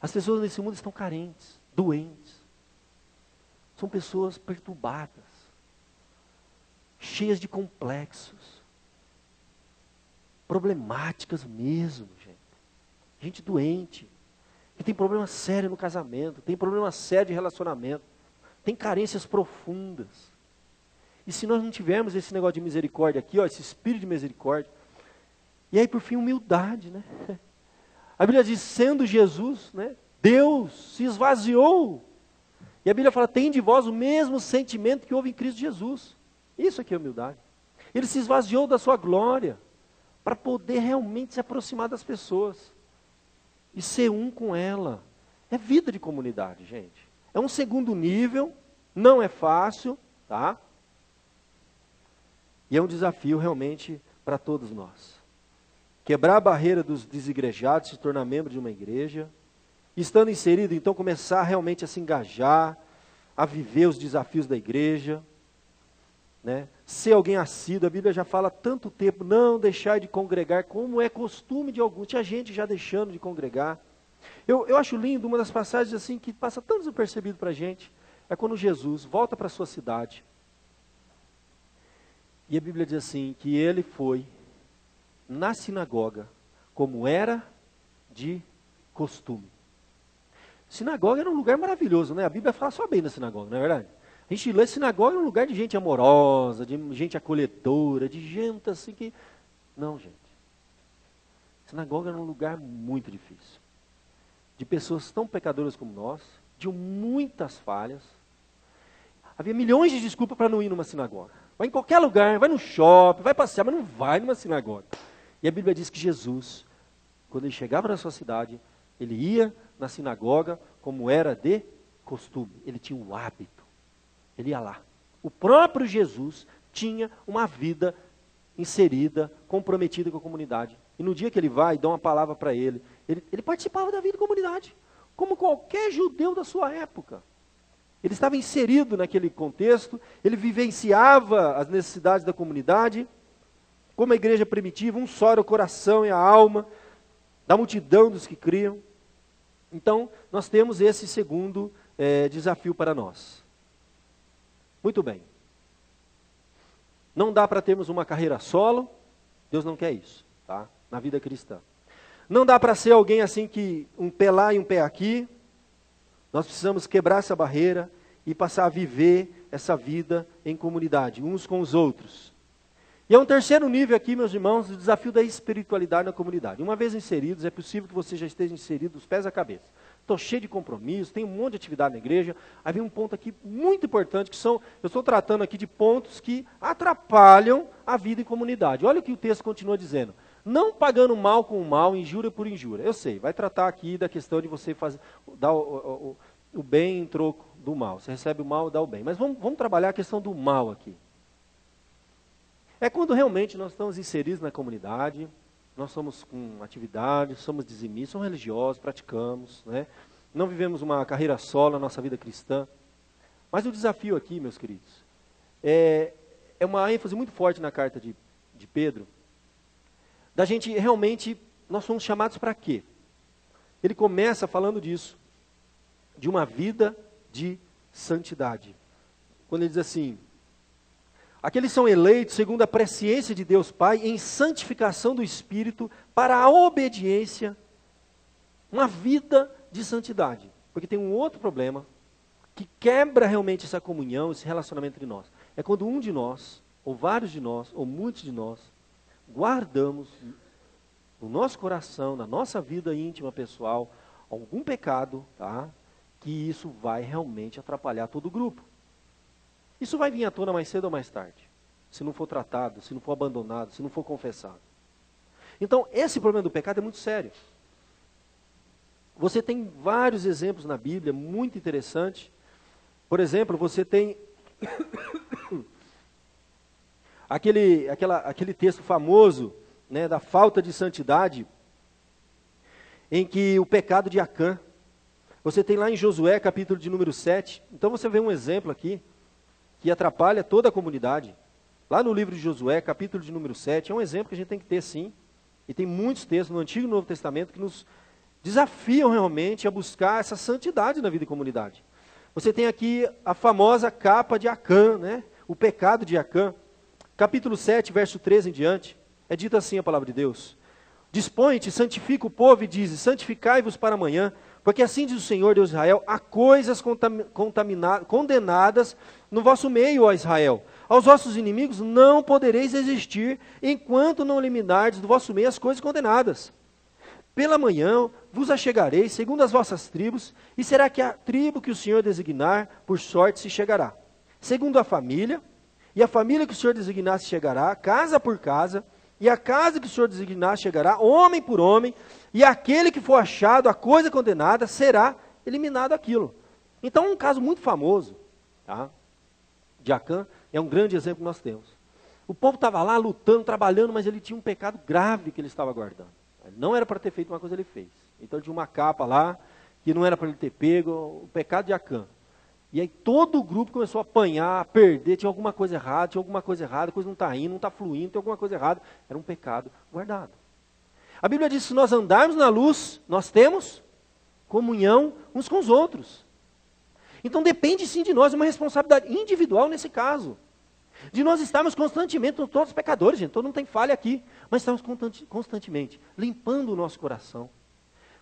S1: As pessoas nesse mundo estão carentes, doentes. São pessoas perturbadas, cheias de complexos, problemáticas mesmo, gente. Gente doente, que tem problema sério no casamento, tem problema sério de relacionamento, tem carências profundas. E se nós não tivermos esse negócio de misericórdia aqui, ó, esse espírito de misericórdia, e aí por fim humildade, né? A Bíblia diz, sendo Jesus, né, Deus se esvaziou. E a Bíblia fala, tem de vós o mesmo sentimento que houve em Cristo Jesus. Isso aqui é humildade. Ele se esvaziou da sua glória, para poder realmente se aproximar das pessoas. E ser um com ela. É vida de comunidade, gente. É um segundo nível, não é fácil, tá? E é um desafio realmente para todos nós. Quebrar a barreira dos desigrejados, se tornar membro de uma igreja. Estando inserido, então, começar realmente a se engajar, a viver os desafios da igreja. Né? Ser alguém assíduo, a Bíblia já fala há tanto tempo, não deixar de congregar, como é costume de alguns. Tinha gente já deixando de congregar. Eu acho lindo, uma das passagens assim que passa tão desapercebido para a gente, é quando Jesus volta para a sua cidade. E a Bíblia diz assim, que ele foi na sinagoga, como era de costume. Sinagoga era um lugar maravilhoso, né? A Bíblia fala só bem da sinagoga, não é verdade? A gente lê sinagoga é um lugar de gente amorosa, de gente acolhedora, de gente assim que... Não, gente. Sinagoga era um lugar muito difícil. De pessoas tão pecadoras como nós, de muitas falhas. Havia milhões de desculpas para não ir numa sinagoga. Vai em qualquer lugar, vai no shopping, vai passear, mas não vai numa sinagoga. E a Bíblia diz que Jesus, quando ele chegava na sua cidade, ele ia na sinagoga como era de costume. Ele tinha um hábito. Ele ia lá. O próprio Jesus tinha uma vida inserida, comprometida com a comunidade. E no dia que ele vai e dá uma palavra para ele participava da vida da comunidade, como qualquer judeu da sua época. Ele estava inserido naquele contexto, ele vivenciava as necessidades da comunidade, como a igreja primitiva, um só era o coração e a alma da multidão dos que criam. Então, nós temos esse segundo desafio para nós. Muito bem. Não dá para termos uma carreira solo, Deus não quer isso, tá? Na vida cristã. Não dá para ser alguém assim que um pé lá e um pé aqui. Nós precisamos quebrar essa barreira e passar a viver essa vida em comunidade, uns com os outros. E é um terceiro nível aqui, meus irmãos, o desafio da espiritualidade na comunidade. Uma vez inseridos, é possível que você já esteja inserido dos pés à cabeça. Estou cheio de compromisso, tem um monte de atividade na igreja. Aí vem um ponto aqui muito importante, eu estou tratando aqui de pontos que atrapalham a vida em comunidade. Olha o que o texto continua dizendo. Não pagando mal com mal, injúria por injúria. Eu sei, vai tratar aqui da questão de você dar o bem em troco do mal. Você recebe o mal, dá o bem. Mas vamos trabalhar a questão do mal aqui. É quando realmente nós estamos inseridos na comunidade, nós somos com atividades, somos dizimistas, somos religiosos, praticamos, né? não vivemos uma carreira solo na nossa vida cristã. Mas o desafio aqui, meus queridos, é uma ênfase muito forte na carta de Pedro, da gente realmente, nós somos chamados para quê? Ele começa falando disso, de uma vida de santidade. Quando ele diz assim, aqueles são eleitos segundo a presciência de Deus Pai, em santificação do Espírito, para a obediência, uma vida de santidade. Porque tem um outro problema, que quebra realmente essa comunhão, esse relacionamento entre nós. É quando um de nós, ou vários de nós, ou muitos de nós, guardamos no nosso coração, na nossa vida íntima, pessoal, algum pecado, tá? Que isso vai realmente atrapalhar todo o grupo. Isso vai vir à tona mais cedo ou mais tarde, se não for tratado, se não for abandonado, se não for confessado. Então, esse problema do pecado é muito sério. Você tem vários exemplos na Bíblia, muito interessante. Por exemplo, você tem aquele texto famoso, né, da falta de santidade, em que o pecado de Acã, você tem lá em Josué, capítulo de número 7, então você vê um exemplo aqui, que atrapalha toda a comunidade. Lá no livro de Josué, capítulo de número 7, é um exemplo que a gente tem que ter sim, e tem muitos textos no Antigo e Novo Testamento que nos desafiam realmente a buscar essa santidade na vida em comunidade. Você tem aqui a famosa capa de Acã, né? O pecado de Acã. Capítulo 7, verso 13 em diante, é dito assim a palavra de Deus. Dispõe-te, santifica o povo e diz, santificai-vos para amanhã, porque assim diz o Senhor Deus de Israel, há coisas condenadas no vosso meio, ó Israel. Aos vossos inimigos não podereis resistir, enquanto não eliminardes do vosso meio as coisas condenadas. Pela manhã vos achegareis, segundo as vossas tribos, e será que a tribo que o Senhor designar, por sorte se chegará. Segundo a família, e a família que o Senhor designar se chegará, casa por casa, e a casa que o Senhor designar chegará, homem por homem, e aquele que for achado, a coisa condenada, será eliminado aquilo. Então, um caso muito famoso, tá, de Acã, é um grande exemplo que nós temos. O povo estava lá lutando, trabalhando, mas ele tinha um pecado grave que ele estava guardando. Ele não era para ter feito uma coisa, ele fez. Então, tinha uma capa lá, que não era para ele ter pego, o pecado de Acã. E aí todo o grupo começou a apanhar, a perder, tinha alguma coisa errada, a coisa não está indo, não está fluindo, tem alguma coisa errada. Era um pecado guardado. A Bíblia diz que se nós andarmos na luz, nós temos comunhão uns com os outros. Então depende sim de nós, uma responsabilidade individual nesse caso. De nós estarmos constantemente, todos pecadores, gente, todo mundo tem falha aqui, mas estamos constantemente limpando o nosso coração,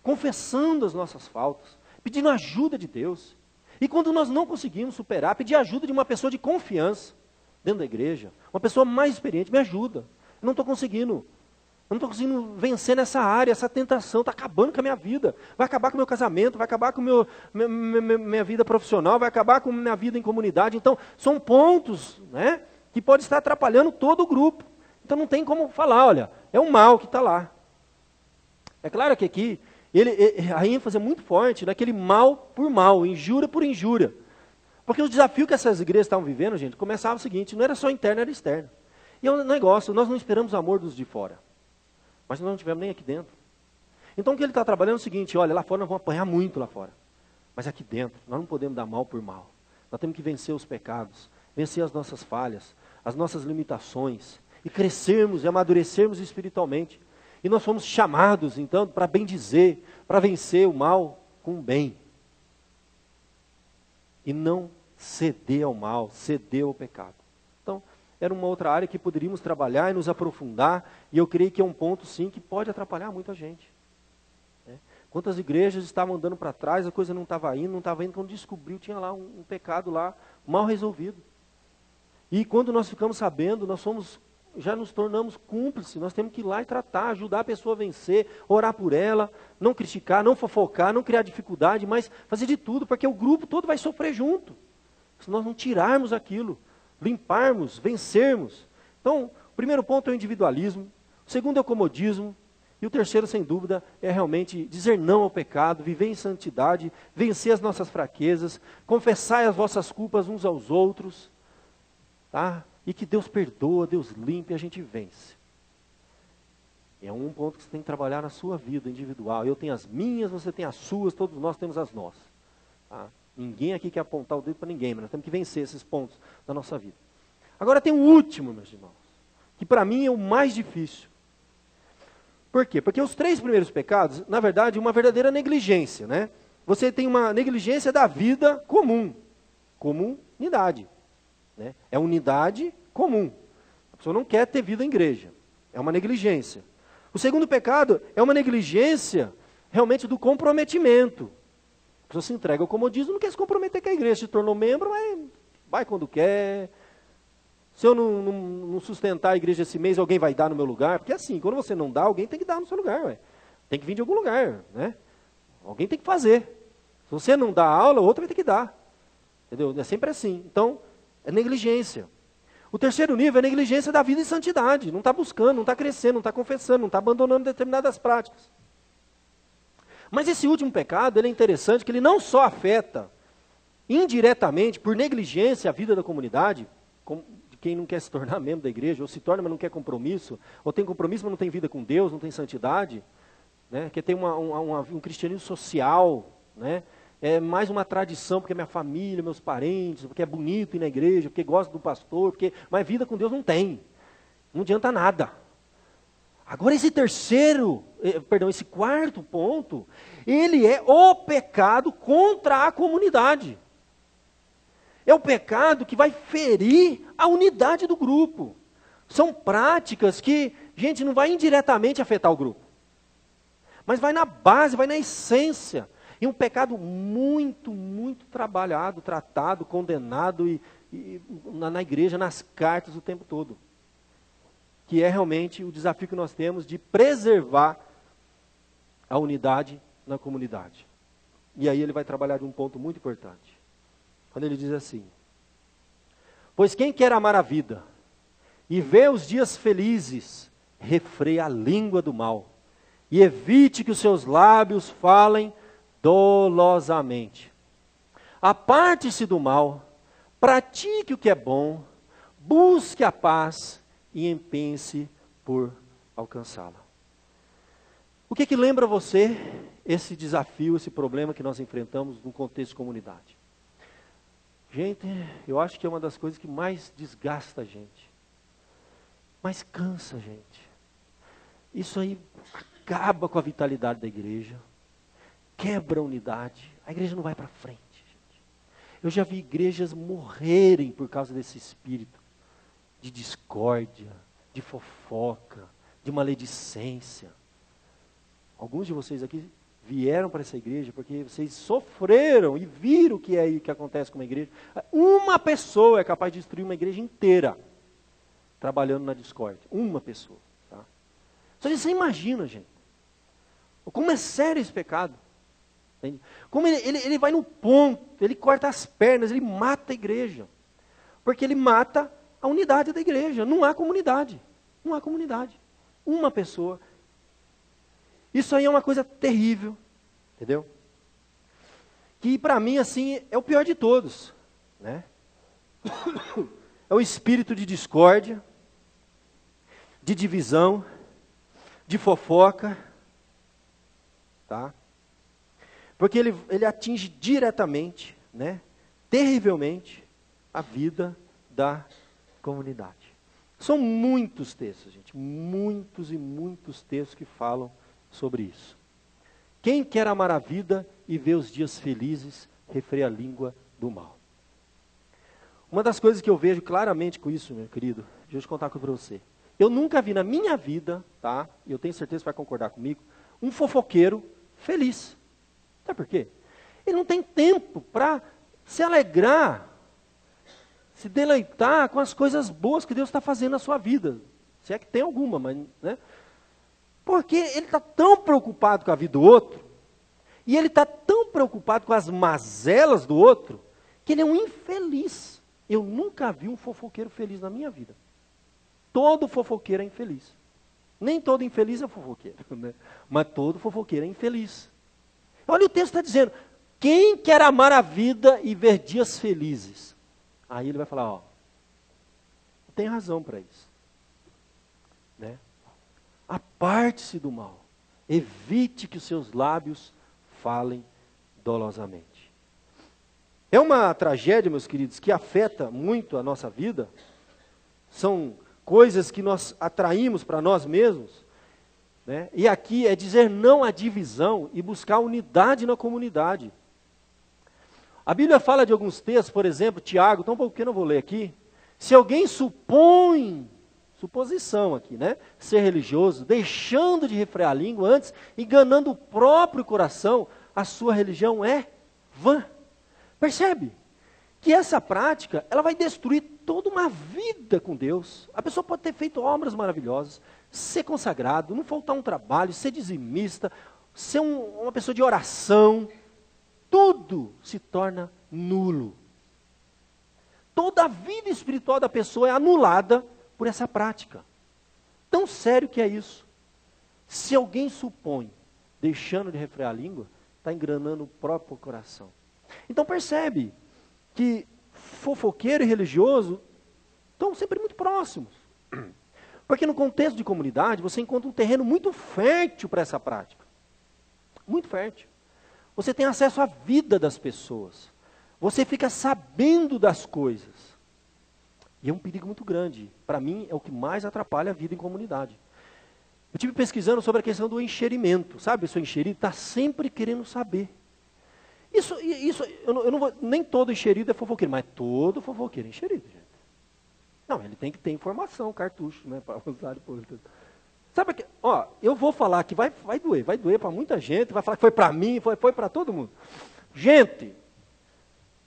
S1: confessando as nossas faltas, pedindo ajuda de Deus. E quando nós não conseguimos superar, pedir ajuda de uma pessoa de confiança dentro da igreja, uma pessoa mais experiente, me ajuda. Eu não estou conseguindo vencer nessa área, essa tentação, está acabando com a minha vida, vai acabar com o meu casamento, vai acabar com minha vida profissional, vai acabar com a minha vida em comunidade. Então, são pontos, né, que podem estar atrapalhando todo o grupo. Então não tem como falar, olha, é o mal que está lá. É claro que aqui, a ênfase é muito forte naquele mal por mal, injúria por injúria. Porque o desafio que essas igrejas estavam vivendo, gente, começava o seguinte, não era só interno, era externo. E é um negócio, nós não esperamos o amor dos de fora, mas nós não tivemos nem aqui dentro. Então o que ele está trabalhando é o seguinte, olha, lá fora nós vamos apanhar muito lá fora, mas aqui dentro nós não podemos dar mal por mal. Nós temos que vencer os pecados, vencer as nossas falhas, as nossas limitações, e crescermos e amadurecermos espiritualmente. E nós fomos chamados, então, para bendizer, para vencer o mal com o bem. E não ceder ao mal, ceder ao pecado. Então, era uma outra área que poderíamos trabalhar e nos aprofundar, e eu creio que é um ponto, sim, que pode atrapalhar muita gente. Quantas igrejas estavam andando para trás, a coisa não estava indo, quando descobriu, tinha lá um pecado lá, mal resolvido. E quando nós ficamos sabendo, já nos tornamos cúmplices, nós temos que ir lá e tratar, ajudar a pessoa a vencer, orar por ela, não criticar, não fofocar, não criar dificuldade, mas fazer de tudo, porque o grupo todo vai sofrer junto. Se nós não tirarmos aquilo, limparmos, vencermos. Então, o primeiro ponto é o individualismo, o segundo é o comodismo, e o terceiro, sem dúvida, é realmente dizer não ao pecado, viver em santidade, vencer as nossas fraquezas, confessar as vossas culpas uns aos outros, tá? E que Deus perdoa, Deus limpa e a gente vence. É um ponto que você tem que trabalhar na sua vida individual. Eu tenho as minhas, você tem as suas, todos nós temos as nossas. Tá? Ninguém aqui quer apontar o dedo para ninguém, mas nós temos que vencer esses pontos da nossa vida. Agora tem o último, meus irmãos, que para mim é o mais difícil. Por quê? Porque os 3 primeiros pecados, na verdade, é uma verdadeira negligência, né? Você tem uma negligência da vida comum, comunidade, né? É unidade comum. A pessoa não quer ter vida em igreja, é uma negligência. O segundo pecado é uma negligência realmente do comprometimento. A pessoa se entrega ao comodismo, não quer se comprometer com a igreja, se tornou membro, mas vai quando quer. Se eu não sustentar a igreja esse mês, alguém vai dar no meu lugar. Porque assim, quando você não dá, alguém tem que dar no seu lugar. Ué. Tem que vir de algum lugar. Né? Alguém tem que fazer. Se você não dá aula, o outro vai ter que dar. Entendeu? É sempre assim. Então, é negligência. O terceiro nível é negligência da vida em santidade. Não está buscando, não está crescendo, não está confessando, não está abandonando determinadas práticas. Mas esse último pecado, ele é interessante, que ele não só afeta indiretamente, por negligência, a vida da comunidade, de quem não quer se tornar membro da igreja, ou se torna, mas não quer compromisso, ou tem compromisso, mas não tem vida com Deus, não tem santidade, né? Quer ter um cristianismo social, né? É mais uma tradição, porque é minha família, meus parentes, porque é bonito ir na igreja, porque gosto do pastor, mas vida com Deus não tem. Não adianta nada. Agora esse esse quarto ponto, ele é o pecado contra a comunidade. É o pecado que vai ferir a unidade do grupo. São práticas que, gente, não vai indiretamente afetar o grupo. Mas vai na base, vai na essência. E um pecado muito, muito trabalhado, tratado, condenado na igreja, nas cartas o tempo todo. Que é realmente o desafio que nós temos de preservar a unidade na comunidade. E aí ele vai trabalhar de um ponto muito importante. Quando ele diz assim: pois quem quer amar a vida e ver os dias felizes, refreia a língua do mal e evite que os seus lábios falem dolosamente. Aparte-se do mal, pratique o que é bom, busque a paz e empenhe-se por alcançá-la. O que lembra você esse desafio, esse problema que nós enfrentamos no contexto de comunidade? Gente, eu acho que é uma das coisas que mais desgasta a gente, mais cansa a gente. Isso aí acaba com a vitalidade da igreja, quebra a unidade, a igreja não vai para frente. Gente. Eu já vi igrejas morrerem por causa desse espírito de discórdia, de fofoca, de maledicência. Alguns de vocês aqui vieram para essa igreja porque vocês sofreram e viram o que é aí que acontece com uma igreja. Uma pessoa é capaz de destruir uma igreja inteira, trabalhando na discórdia. Uma pessoa. Tá? Só que você imagina, gente, como é sério esse pecado. Entende? Como ele vai no ponto, ele corta as pernas, ele mata a igreja. Porque ele mata a unidade da igreja. Não há comunidade. Não há comunidade. Uma pessoa. Isso aí é uma coisa terrível. Entendeu? Que para mim, assim, é o pior de todos. Né? É o espírito de discórdia, de divisão, de fofoca. Tá? Porque ele atinge diretamente, né, terrivelmente, a vida da comunidade. São muitos textos, gente, muitos e muitos textos que falam sobre isso. Quem quer amar a vida e ver os dias felizes, refreia a língua do mal. Uma das coisas que eu vejo claramente com isso, meu querido, deixa eu contar para você. Eu nunca vi na minha vida, tá, e eu tenho certeza que vai concordar comigo, um fofoqueiro feliz. Sabe por quê? Ele não tem tempo para se alegrar, se deleitar com as coisas boas que Deus está fazendo na sua vida. Se é que tem alguma, mas... Né? Porque ele está tão preocupado com a vida do outro, e ele está tão preocupado com as mazelas do outro, que ele é um infeliz. Eu nunca vi um fofoqueiro feliz na minha vida. Todo fofoqueiro é infeliz. Nem todo infeliz é fofoqueiro, né? Mas todo fofoqueiro é infeliz. Olha, o texto está dizendo, quem quer amar a vida e ver dias felizes? Aí ele vai falar, tem razão para isso. Né? aparte-se do mal. Evite que os seus lábios falem dolosamente. É uma tragédia, meus queridos, que afeta muito a nossa vida. São coisas que nós atraímos para nós mesmos, né? E aqui é dizer não à divisão e buscar unidade na comunidade. A Bíblia fala de alguns textos, por exemplo, Tiago, tão pouco que eu não vou ler aqui. Se alguém supõe, suposição aqui, né? Ser religioso, deixando de refrear a língua, antes enganando o próprio coração, a sua religião é vã. Percebe? Que essa prática, ela vai destruir toda uma vida com Deus. A pessoa pode ter feito obras maravilhosas, ser consagrado, não faltar um trabalho, ser dizimista, ser uma pessoa de oração. Tudo se torna nulo. Toda a vida espiritual da pessoa é anulada por essa prática. Tão sério que é isso. Se alguém supõe, deixando de refrear a língua, está enganando o próprio coração. Então percebe que fofoqueiro e religioso estão sempre muito próximos. Porque no contexto de comunidade, você encontra um terreno muito fértil para essa prática. Muito fértil. Você tem acesso à vida das pessoas. Você fica sabendo das coisas. E é um perigo muito grande. Para mim, é o que mais atrapalha a vida em comunidade. Eu estive pesquisando sobre a questão do encherimento. Sabe, o seu encherido está sempre querendo saber. Isso eu não vou, nem todo encherido é fofoqueiro, mas todo fofoqueiro é encherido, gente. Não, ele tem que ter informação, cartucho, né, para usar depois. Sabe que, ó, eu vou falar que vai doer para muita gente, vai falar que foi para mim, foi para todo mundo. Gente,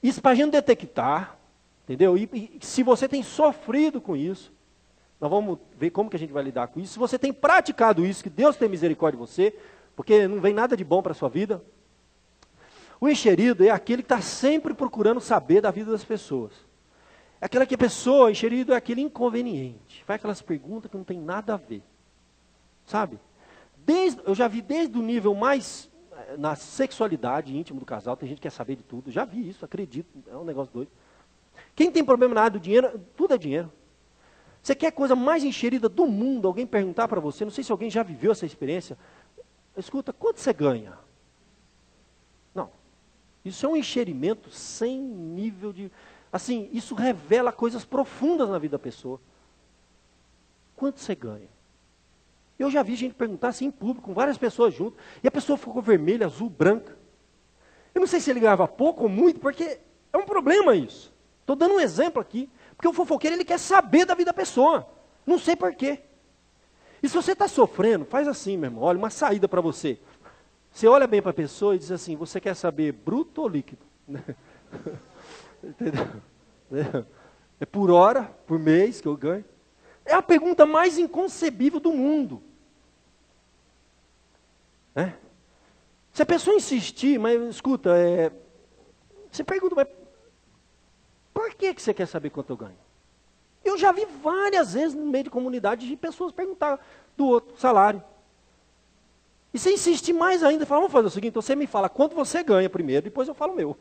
S1: isso para a gente detectar, entendeu? E se você tem sofrido com isso, nós vamos ver como que a gente vai lidar com isso. Se você tem praticado isso, que Deus tem misericórdia de você, porque não vem nada de bom para a sua vida. O encherido é aquele que está sempre procurando saber da vida das pessoas. É aquela que a pessoa, encherido, é aquele inconveniente. Faz aquelas perguntas que não tem nada a ver. Sabe? Eu já vi desde o nível mais, na sexualidade íntima do casal, tem gente que quer saber de tudo. Já vi isso, acredito, é um negócio doido. Quem tem problema na área do dinheiro, tudo é dinheiro. Você quer a coisa mais encherida do mundo, alguém perguntar para você, não sei se alguém já viveu essa experiência. Escuta, quanto você ganha? Não. Isso é um encherimento sem nível de... Assim, isso revela coisas profundas na vida da pessoa. Quanto você ganha? Eu já vi gente perguntar assim em público, com várias pessoas junto, e a pessoa ficou vermelha, azul, branca. Eu não sei se ele ganhava pouco ou muito, porque é um problema isso. Estou dando um exemplo aqui, porque o fofoqueiro ele quer saber da vida da pessoa. Não sei porquê. E se você está sofrendo, faz assim, meu irmão, olha, uma saída para você. Você olha bem para a pessoa e diz assim, você quer saber bruto ou líquido? Entendeu? É por hora, por mês que eu ganho. É a pergunta mais inconcebível do mundo. É? Se a pessoa insistir, mas escuta, você pergunta, mas por que você quer saber quanto eu ganho? Eu já vi várias vezes no meio de comunidade de pessoas perguntar do outro salário. E você insiste mais ainda, fala, vamos fazer o seguinte, então você me fala quanto você ganha primeiro, depois eu falo o meu.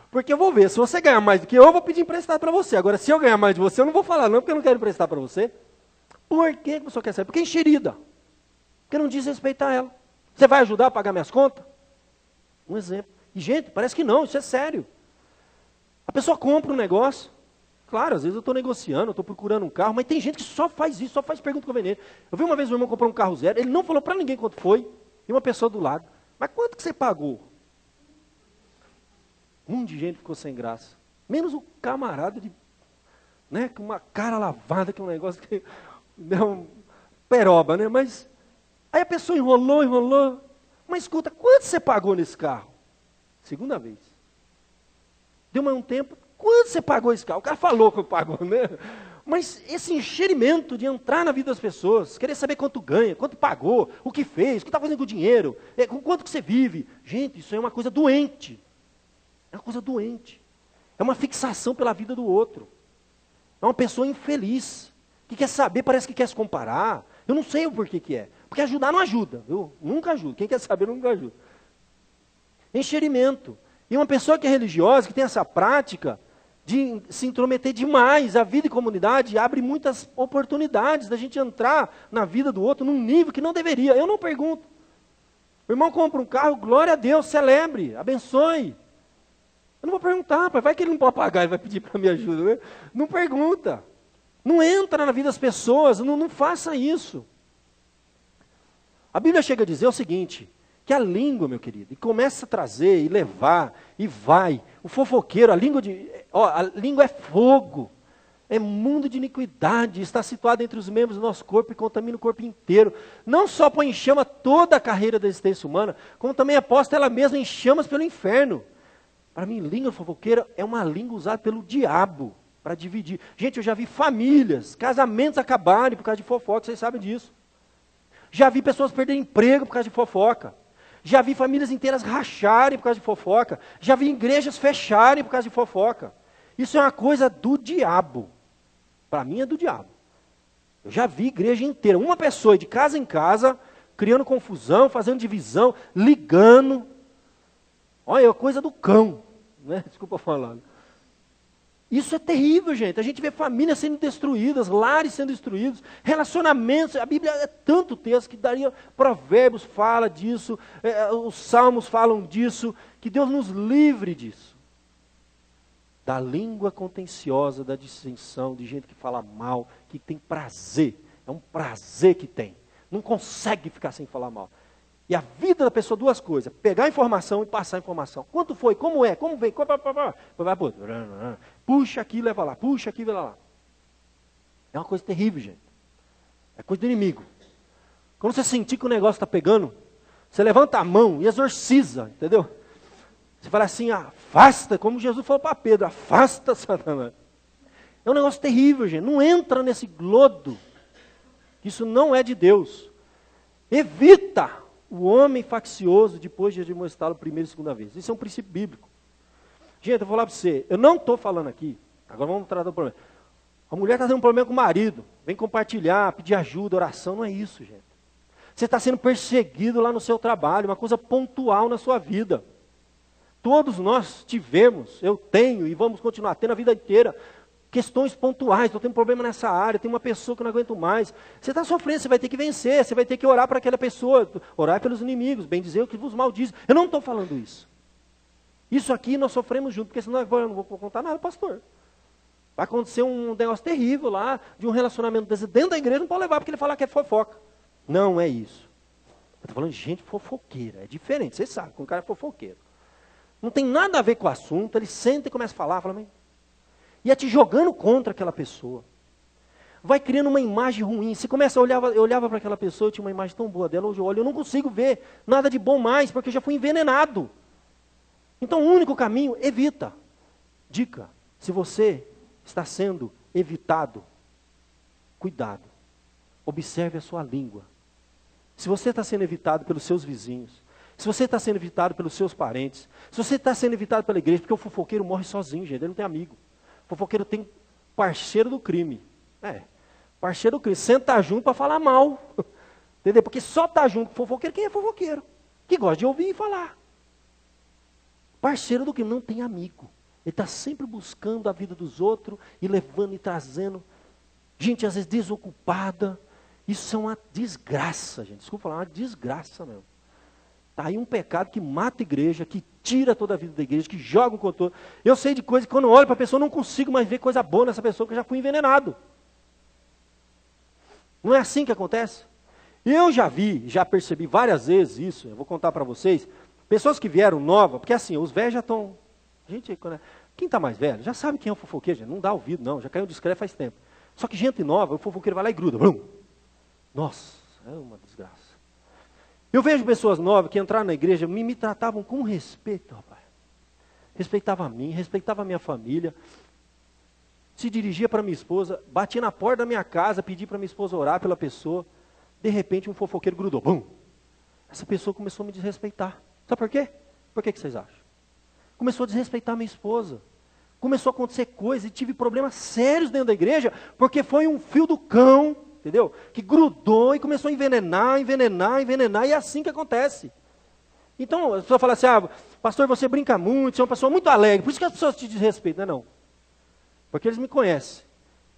S1: Porque eu vou ver, se você ganhar mais do que eu vou pedir emprestado para você. Agora, se eu ganhar mais de você, eu não vou falar não, porque eu não quero emprestar para você. Por que a pessoa quer saber? Porque é encherida. Porque não diz respeito a ela. Você vai ajudar a pagar minhas contas? Um exemplo. E, gente, parece que não, isso é sério. A pessoa compra um negócio. Claro, às vezes eu estou negociando, eu estou procurando um carro, mas tem gente que só faz isso, só faz pergunta conveniente. Eu vi uma vez meu irmão comprar um carro zero, ele não falou para ninguém quanto foi, e uma pessoa do lado. Mas quanto que você pagou? Um monte de gente ficou sem graça. Menos o camarada né, com uma cara lavada, que é um negócio que é um peroba, né? Mas aí a pessoa enrolou. Mas escuta, quanto você pagou nesse carro? Segunda vez. Deu mais um tempo, quanto você pagou esse carro? O cara falou que eu pagou, né? Mas esse encherimento de entrar na vida das pessoas, querer saber quanto ganha, quanto pagou, o que fez, o que está fazendo com o dinheiro, com quanto que você vive. Gente, isso é uma coisa doente. É uma coisa doente. É uma fixação pela vida do outro. É uma pessoa infeliz, que quer saber, parece que quer se comparar. Eu não sei o porquê que é. Porque ajudar não ajuda, viu? Nunca ajuda. Quem quer saber nunca ajuda. Encherimento. E uma pessoa que é religiosa, que tem essa prática, de se intrometer demais. A vida em comunidade abre muitas oportunidades da gente entrar na vida do outro num nível que não deveria. Eu não pergunto. O irmão compra um carro, glória a Deus, celebre, abençoe. Eu não vou perguntar, pai, vai que ele não pode pagar e vai pedir para me ajuda. Né? Não pergunta. Não entra na vida das pessoas, não faça isso. A Bíblia chega a dizer o seguinte, que a língua, meu querido, e começa a trazer, e levar, e vai. O fofoqueiro, a língua é fogo, é mundo de iniquidade, está situado entre os membros do nosso corpo e contamina o corpo inteiro. Não só põe em chama toda a carreira da existência humana, como também é posta ela mesma em chamas pelo inferno. Para mim, língua fofoqueira é uma língua usada pelo diabo para dividir. Gente, eu já vi famílias, casamentos acabarem por causa de fofoca, vocês sabem disso. Já vi pessoas perderem emprego por causa de fofoca. Já vi famílias inteiras racharem por causa de fofoca. Já vi igrejas fecharem por causa de fofoca. Isso é uma coisa do diabo. Para mim é do diabo. Eu já vi igreja inteira, uma pessoa de casa em casa, criando confusão, fazendo divisão, ligando. Olha, é coisa do cão. Né? Desculpa falar. Isso é terrível, gente. A gente vê famílias sendo destruídas, lares sendo destruídos, relacionamentos. A Bíblia é tanto texto que daria, Provérbios fala disso, os Salmos falam disso, que Deus nos livre disso. Da língua contenciosa, da dissensão, de gente que fala mal, que tem prazer. É um prazer que tem. Não consegue ficar sem falar mal. E a vida da pessoa, duas coisas, pegar a informação e passar a informação. Quanto foi? Como é? Como vem? Vai pro outro. Puxa aqui e leva lá, puxa aqui e leva lá. É uma coisa terrível, gente. É coisa do inimigo. Quando você sentir que o negócio está pegando, você levanta a mão e exorciza, entendeu? Você fala assim, afasta, como Jesus falou para Pedro, afasta Satanás. É um negócio terrível, gente. Não entra nesse lodo. Isso não é de Deus. Evita o homem faccioso depois de demonstrá-lo primeira e segunda vez. Isso é um princípio bíblico. Gente, eu vou falar para você, eu não estou falando aqui, agora vamos tratar do problema. A mulher está tendo um problema com o marido, vem compartilhar, pedir ajuda, oração, não é isso, gente. Você está sendo perseguido lá no seu trabalho, uma coisa pontual na sua vida. Todos nós tivemos, eu tenho e vamos continuar tendo a vida inteira, questões pontuais, estou tendo problema nessa área, tem uma pessoa que eu não aguento mais. Você está sofrendo, você vai ter que vencer, você vai ter que orar para aquela pessoa, orar pelos inimigos, bem dizer o que vos maldiz. Eu não estou falando isso. Isso aqui nós sofremos junto, porque senão eu não vou contar nada, pastor. Vai acontecer um negócio terrível lá, de um relacionamento dentro da igreja, não pode levar porque ele fala que é fofoca. Não é isso. Eu estou falando de gente fofoqueira, é diferente, vocês sabem, que um cara é fofoqueiro. Não tem nada a ver com o assunto, ele senta e começa a falar, mas ia te jogando contra aquela pessoa. Vai criando uma imagem ruim. Você começa a olhar, eu olhava para aquela pessoa, eu tinha uma imagem tão boa dela, hoje eu olho, eu não consigo ver nada de bom mais, porque eu já fui envenenado. Então o único caminho, evita. Dica, se você está sendo evitado, cuidado. Observe a sua língua. Se você está sendo evitado pelos seus vizinhos, se você está sendo evitado pelos seus parentes, se você está sendo evitado pela igreja, porque o fofoqueiro morre sozinho, gente, ele não tem amigo. O fofoqueiro tem parceiro do crime. Parceiro do crime. Senta junto para falar mal. Entendeu? Porque só está junto com o fofoqueiro quem é fofoqueiro. Que gosta de ouvir e falar. Parceiro do crime não tem amigo. Ele está sempre buscando a vida dos outros e levando e trazendo. Gente, às vezes desocupada. Isso é uma desgraça, gente. Desculpa falar, uma desgraça mesmo. Está aí um pecado que mata a igreja, que tira toda a vida da igreja, que joga o controle. Eu sei de coisas que quando eu olho para a pessoa, eu não consigo mais ver coisa boa nessa pessoa, porque eu já fui envenenado. Não é assim que acontece? Eu já vi, já percebi várias vezes isso, eu vou contar para vocês, pessoas que vieram novas, porque assim, os velhos já estão... Gente, quem está mais velho já sabe quem é o fofoqueiro, gente, não dá ouvido não, já caiu discreto faz tempo. Só que gente nova, o fofoqueiro vai lá e gruda. Blum. Nossa, é uma desgraça. Eu vejo pessoas novas que entraram na igreja, me tratavam com respeito, rapaz. Respeitava a mim, respeitava a minha família. Se dirigia para minha esposa, batia na porta da minha casa, pedia para minha esposa orar pela pessoa. De repente um fofoqueiro grudou. Bum! Essa pessoa começou a me desrespeitar. Sabe por quê? Por que vocês acham? Começou a desrespeitar minha esposa. Começou a acontecer coisas e tive problemas sérios dentro da igreja, porque foi um fio do cão, entendeu? Que grudou e começou a envenenar, e é assim que acontece. Então, a pessoa fala assim, pastor, você brinca muito, você é uma pessoa muito alegre, por isso que as pessoas te desrespeitam. Não. Porque eles me conhecem.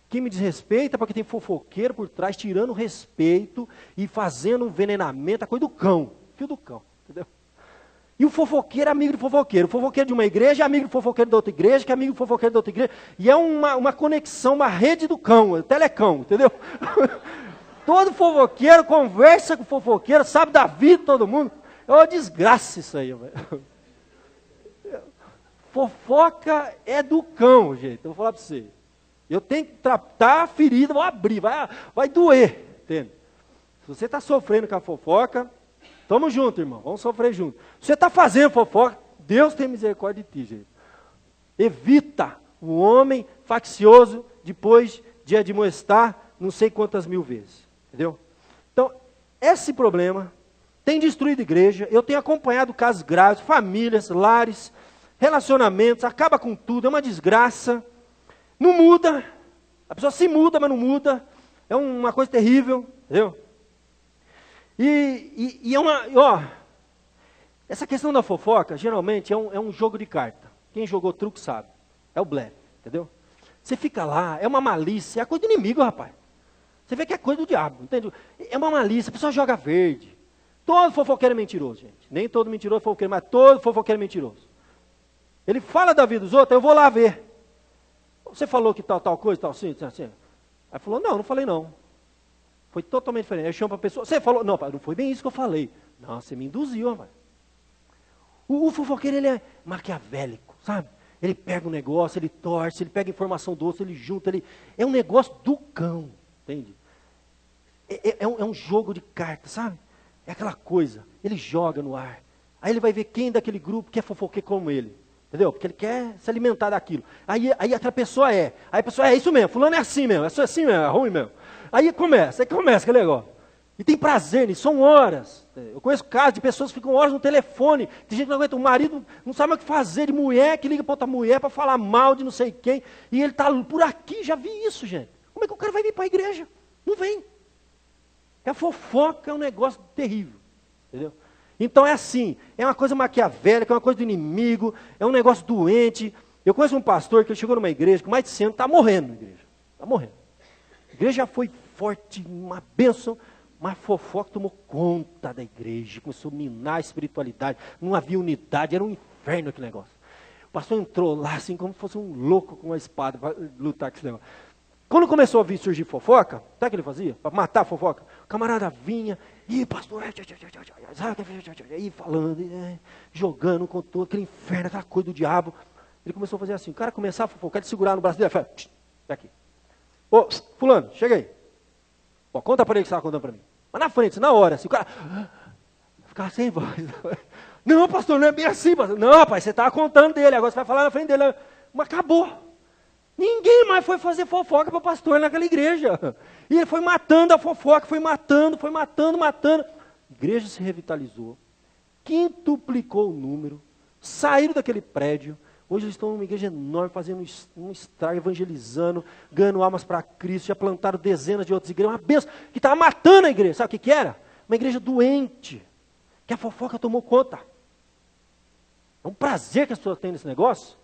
S1: Quem me desrespeita porque tem fofoqueiro por trás, tirando o respeito e fazendo um envenenamento, a coisa do cão, fio do cão, entendeu? E o fofoqueiro é amigo do fofoqueiro. O fofoqueiro de uma igreja é amigo do fofoqueiro da outra igreja, que é amigo do fofoqueiro da outra igreja. E é uma conexão, uma rede do cão, telecão, entendeu? Todo fofoqueiro conversa com o fofoqueiro, sabe da vida de todo mundo. É uma desgraça isso aí, velho. Fofoca é do cão, gente. Eu vou falar para você. Eu tenho que tratar a ferida, vou abrir, vai doer, entende? Se você está sofrendo com a fofoca, tamo junto, irmão, vamos sofrer junto. Se você está fazendo fofoca, Deus tem misericórdia de ti, gente. Evita o homem faccioso depois de admoestar não sei quantas mil vezes, entendeu? Então, esse problema tem destruído a igreja. Eu tenho acompanhado casos graves, famílias, lares, relacionamentos, acaba com tudo, é uma desgraça. Não muda, a pessoa se muda, mas não muda, é uma coisa terrível, entendeu? E é essa questão da fofoca, geralmente, é um jogo de carta. Quem jogou truco sabe, é o blefe, entendeu? Você fica lá, é uma malícia, é a coisa do inimigo, rapaz. Você vê que é coisa do diabo, entende? É uma malícia, a pessoa joga verde. Todo fofoqueiro é mentiroso, gente. Nem todo mentiroso é fofoqueiro, mas todo fofoqueiro é mentiroso. Ele fala da vida dos outros, eu vou lá ver. Você falou que tal coisa, tal assim, assim. Aí falou, não falei não. Foi totalmente diferente. Aí eu chamo para a pessoa, você falou, não foi bem isso que eu falei. Não, você me induziu, rapaz. O fofoqueiro, ele é maquiavélico, sabe? Ele pega um negócio, ele torce, ele pega informação do outro, ele junta, é um negócio do cão, entende? É um jogo de cartas, sabe? É aquela coisa, ele joga no ar. Aí ele vai ver quem daquele grupo quer fofoqueiro como ele. Entendeu? Porque ele quer se alimentar daquilo. Aí aquela pessoa aí a pessoa é isso mesmo, fulano é assim mesmo, é assim mesmo, é ruim mesmo. Aí começa aquele negócio. E tem prazer nisso, são horas. Eu conheço casos de pessoas que ficam horas no telefone, tem gente que não aguenta, o marido não sabe mais o que fazer, de mulher que liga para outra mulher para falar mal de não sei quem, e ele está por aqui, já vi isso, gente. Como é que o cara vai vir para a igreja? Não vem. A fofoca é um negócio terrível, entendeu? Então é assim, é uma coisa maquiavélica, é uma coisa do inimigo, é um negócio doente. Eu conheço um pastor que chegou numa igreja com mais de 100, está morrendo na igreja. Está morrendo. A igreja já foi forte, uma bênção, mas fofoca tomou conta da igreja, começou a minar a espiritualidade, não havia unidade, era um inferno aquele negócio. O pastor entrou lá assim como se fosse um louco com uma espada para lutar com esse negócio. Quando começou a vir surgir fofoca, sabe o que ele fazia? Para matar a fofoca, o camarada vinha, e pastor, aí falando, jogando com todo aquele inferno, aquela coisa do diabo. Ele começou a fazer assim, o cara começava a fofocar, ele segurar no braço dele, fala, aqui. Ô, fulano, chega aí. Ó, conta para ele que você estava contando para mim. Mas na frente, na hora, assim, o cara ficava sem voz. Não, pastor, não é bem assim, pastor. Não, rapaz, você estava contando dele, agora você vai falar na frente dele. Mas acabou. Ninguém mais foi fazer fofoca para o pastor naquela igreja. E ele foi matando a fofoca, foi matando. A igreja se revitalizou, quintuplicou o número, saíram daquele prédio. Hoje eles estão numa igreja enorme, fazendo um estrago, evangelizando, ganhando almas para Cristo. Já plantaram dezenas de outras igrejas. Uma bênção que estava matando a igreja. Sabe o que era? Uma igreja doente, que a fofoca tomou conta. É um prazer que as pessoas têm nesse negócio.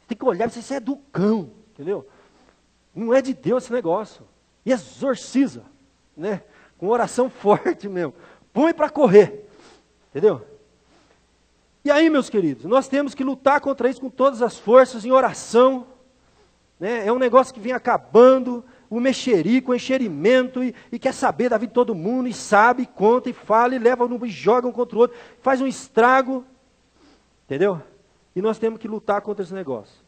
S1: Tem que olhar, isso é do cão, entendeu? Não é de Deus esse negócio. E exorciza, né? Com oração forte mesmo. Põe para correr, entendeu? E aí, meus queridos, nós temos que lutar contra isso com todas as forças, em oração. Né? É um negócio que vem acabando, o mexerico, o encherimento, e quer saber da vida de todo mundo, e sabe, e conta, e fala, e leva, e joga um contra o outro, faz um estrago, entendeu? E nós temos que lutar contra esse negócio.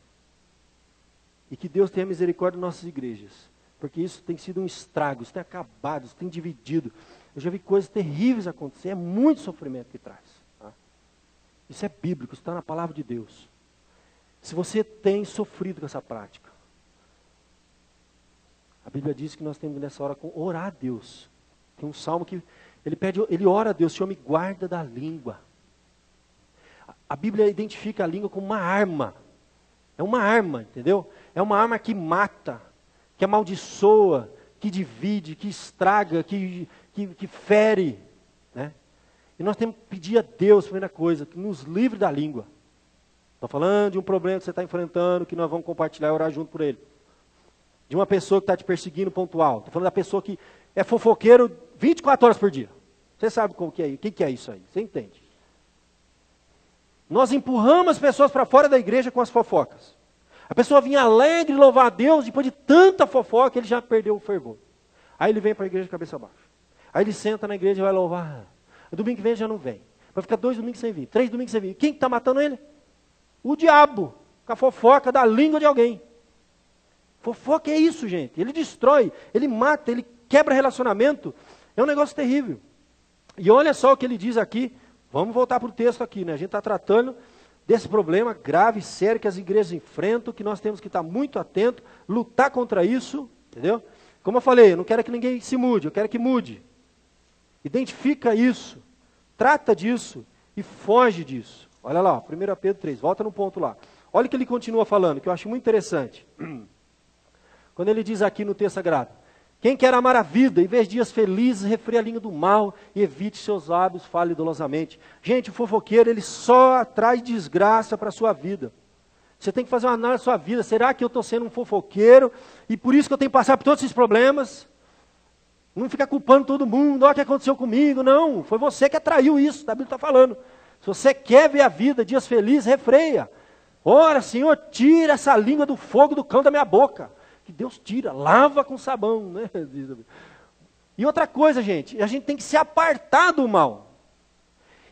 S1: E que Deus tenha misericórdia das nossas igrejas. Porque isso tem sido um estrago, isso tem acabado, isso tem dividido. Eu já vi coisas terríveis acontecer, é muito sofrimento que traz. Tá? Isso é bíblico, isso está na palavra de Deus. Se você tem sofrido com essa prática, a Bíblia diz que nós temos nessa hora orar a Deus. Tem um salmo que ele ora a Deus, Senhor, me guarda da língua. A Bíblia identifica a língua como uma arma. É uma arma, entendeu? É uma arma que mata, que amaldiçoa, que divide, que estraga, que fere. Né? E nós temos que pedir a Deus, primeira coisa, que nos livre da língua. Estou falando de um problema que você está enfrentando, que nós vamos compartilhar e orar junto por ele. De uma pessoa que está te perseguindo pontual. Estou falando da pessoa que é fofoqueiro 24 horas por dia. Você sabe o que é isso aí, você entende. Nós empurramos as pessoas para fora da igreja com as fofocas. A pessoa vinha alegre louvar a Deus, depois de tanta fofoca, ele já perdeu o fervor. Aí ele vem para a igreja de cabeça baixa. Aí ele senta na igreja e vai louvar. Domingo que vem ele já não vem. Vai ficar 2 domingos sem vir, 3 domingos sem vir. Quem está matando ele? O diabo, com a fofoca da língua de alguém. Fofoca é isso, gente. Ele destrói, ele mata, ele quebra relacionamento. É um negócio terrível. E olha só o que ele diz aqui. Vamos voltar para o texto aqui, né? A gente está tratando desse problema grave, sério, que as igrejas enfrentam, que nós temos que estar muito atento, lutar contra isso, entendeu? Como eu falei, eu não quero que ninguém se mude, eu quero que mude. Identifica isso, trata disso e foge disso. Olha lá, 1 Pedro 3, volta no ponto lá. Olha o que ele continua falando, que eu acho muito interessante. Quando ele diz aqui no texto sagrado, quem quer amar a vida, em vez de dias felizes, refreia a língua do mal e evite seus lábios, fale dolosamente. Gente, o fofoqueiro, ele só traz desgraça para a sua vida. Você tem que fazer uma análise da sua vida. Será que eu estou sendo um fofoqueiro e por isso que eu tenho que passar por todos esses problemas? Não fica culpando todo mundo, olha o que aconteceu comigo. Não, foi você que atraiu isso, a Bíblia está falando. Se você quer ver a vida, dias felizes, refreia. Ora, Senhor, tira essa língua do fogo do cão da minha boca. Que Deus tira, lava com sabão, né? E outra coisa, gente, a gente tem que se apartar do mal.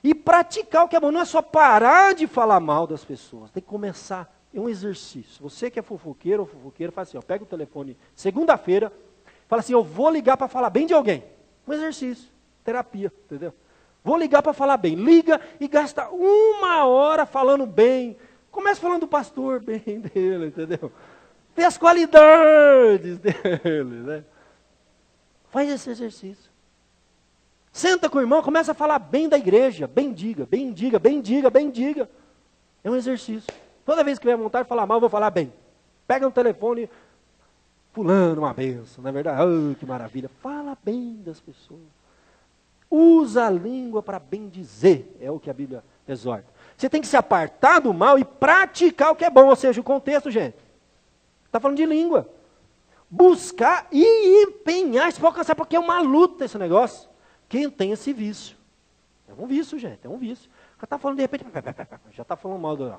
S1: E praticar o que é bom. Não é só parar de falar mal das pessoas. Tem que começar, é um exercício. Você que é fofoqueiro ou fofoqueiro, faz assim, ó, pega o telefone segunda-feira, fala assim, eu vou ligar para falar bem de alguém. Um exercício, terapia, entendeu? Vou ligar para falar bem. Liga e gasta 1 hora falando bem. Começa falando do pastor bem dele, entendeu? Vê as qualidades dele, né? Faz esse exercício. Senta com o irmão, começa a falar bem da igreja. Bendiga, bendiga, bendiga, bendiga. É um exercício. Toda vez que vier vontade de falar mal, eu vou falar bem. Pega um telefone, fulano, uma benção, não é verdade? Oh, que maravilha. Fala bem das pessoas. Usa a língua para bem dizer, é o que a Bíblia exorta. Você tem que se apartar do mal e praticar o que é bom. Ou seja, o contexto, gente. Está falando de língua. Buscar e empenhar. Isso pode alcançar, porque é uma luta esse negócio. Quem tem esse vício. É um vício, gente. É um vício. O cara está falando de repente. Já está falando mal do.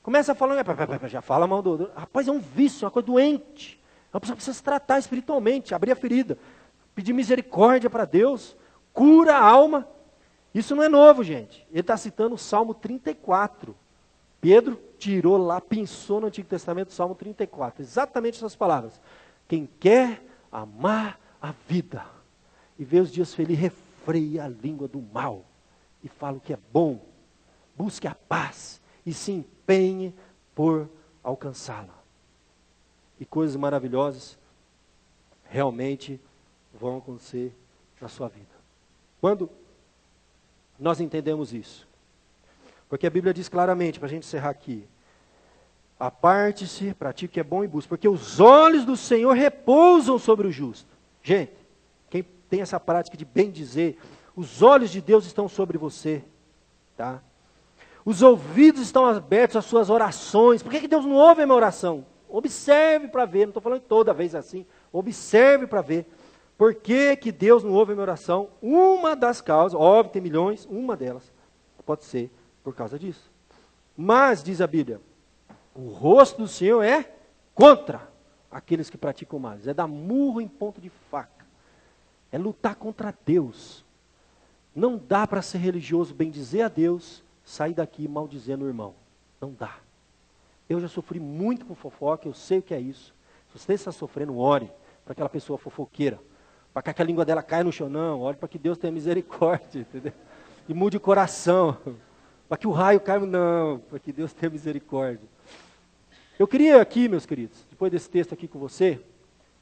S1: Começa falando. Já fala mal do. Rapaz, é um vício, uma coisa doente. É uma pessoa que precisa se tratar espiritualmente. Abrir a ferida. Pedir misericórdia para Deus. Cura a alma. Isso não é novo, gente. Ele está citando o Salmo 34. Pedro tirou lá, pensou no Antigo Testamento, o Salmo 34. Exatamente essas palavras. Quem quer amar a vida e ver os dias felizes, refreia a língua do mal. E fala o que é bom. Busque a paz e se empenhe por alcançá-la. E coisas maravilhosas realmente vão acontecer na sua vida. Quando nós entendemos isso? Porque a Bíblia diz claramente, para a gente encerrar aqui, aparte-se, pratique o que é bom e busque, porque os olhos do Senhor repousam sobre o justo. Gente, quem tem essa prática de bem dizer, os olhos de Deus estão sobre você, tá? Os ouvidos estão abertos às suas orações. Por que Deus não ouve a minha oração? Observe para ver, não estou falando toda vez assim, observe para ver. Por que Deus não ouve a minha oração? Uma das causas, óbvio, tem milhões, uma delas pode ser por causa disso. Mas, diz a Bíblia, o rosto do Senhor é contra aqueles que praticam males. É dar murro em ponto de faca. É lutar contra Deus. Não dá para ser religioso, bem dizer a Deus, sair daqui maldizendo o irmão. Não dá. Eu já sofri muito com fofoca, eu sei o que é isso. Se você está sofrendo, ore para aquela pessoa fofoqueira. Para que a língua dela caia no chão. Não, ore para que Deus tenha misericórdia. Entendeu? E mude o coração. Para que o raio caia, não, para que Deus tenha misericórdia. Eu queria aqui, meus queridos, depois desse texto aqui com você,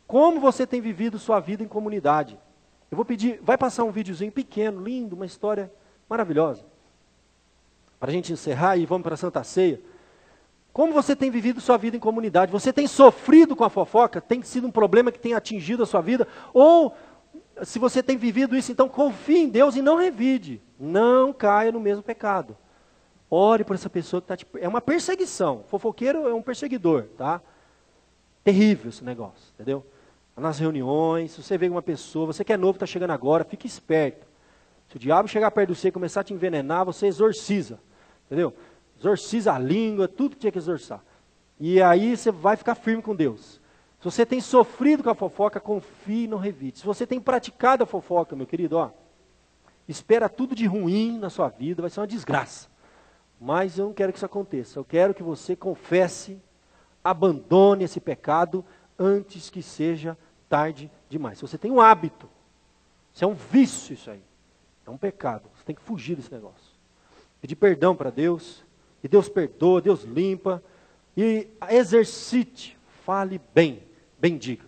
S1: como você tem vivido sua vida em comunidade. Eu vou pedir, vai passar um videozinho pequeno, lindo, uma história maravilhosa. Para a gente encerrar e vamos para a Santa Ceia. Como você tem vivido sua vida em comunidade? Você tem sofrido com a fofoca? Tem sido um problema que tem atingido a sua vida? Ou, se você tem vivido isso, então confie em Deus e não revide. Não caia no mesmo pecado.
S2: Ore por essa pessoa que está é uma perseguição. Fofoqueiro é um perseguidor, tá? Terrível esse negócio, entendeu? Nas reuniões, se você vê uma pessoa, você que é novo, está chegando agora, fique esperto. Se o diabo chegar perto de você e começar a te envenenar, você exorciza, entendeu? Exorciza a língua, tudo que tinha que exorçar. E aí você vai ficar firme com Deus. Se você tem sofrido com a fofoca, confie e não revide. Se você tem praticado a fofoca, meu querido, ó, espera tudo de ruim na sua vida, vai ser uma desgraça. Mas eu não quero que isso aconteça. Eu quero que você confesse, abandone esse pecado antes que seja tarde demais. Se você tem um hábito, isso é um vício isso aí, é um pecado, você tem que fugir desse negócio. Pedir perdão para Deus, e Deus perdoa, Deus limpa, e exercite, fale bem, bendiga.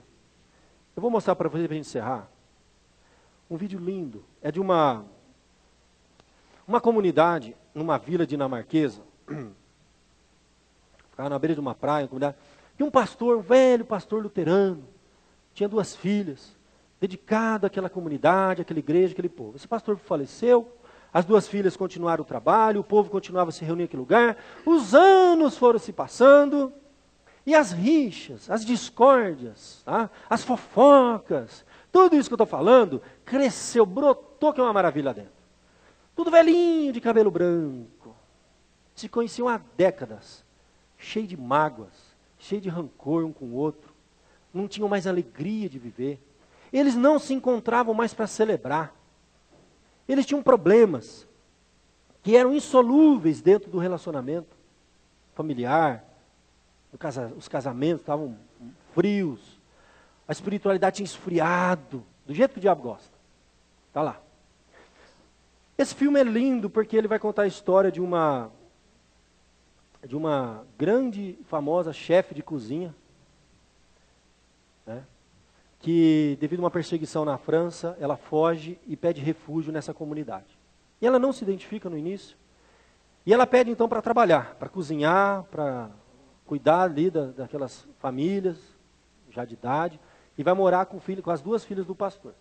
S2: Eu vou mostrar para você, para a gente encerrar, um vídeo lindo, é de uma comunidade, numa vila dinamarquesa, ficava na beira de uma praia, uma comunidade, e um pastor, um velho pastor luterano, tinha 2 filhas, dedicado àquela comunidade, àquela igreja, àquele povo. Esse pastor faleceu, as 2 filhas continuaram o trabalho, o povo continuava a se reunir naquele lugar, os anos foram se passando, e as rixas, as discórdias, tá? As fofocas, tudo isso que eu estou falando, cresceu, brotou, que é uma maravilha dentro. Tudo velhinho, de cabelo branco, se conheciam há décadas, cheio de mágoas, cheio de rancor um com o outro, não tinham mais alegria de viver, eles não se encontravam mais para celebrar, eles tinham problemas que eram insolúveis dentro do relacionamento familiar, os casamentos estavam frios, a espiritualidade tinha esfriado, do jeito que o diabo gosta, está lá. Esse filme é lindo porque ele vai contar a história de uma grande, famosa chefe de cozinha, né, que devido a uma perseguição na França, ela foge e pede refúgio nessa comunidade. E ela não se identifica no início, e ela pede então para trabalhar, para cozinhar, para cuidar ali daquelas famílias, já de idade, e vai morar com as 2 filhas do pastor.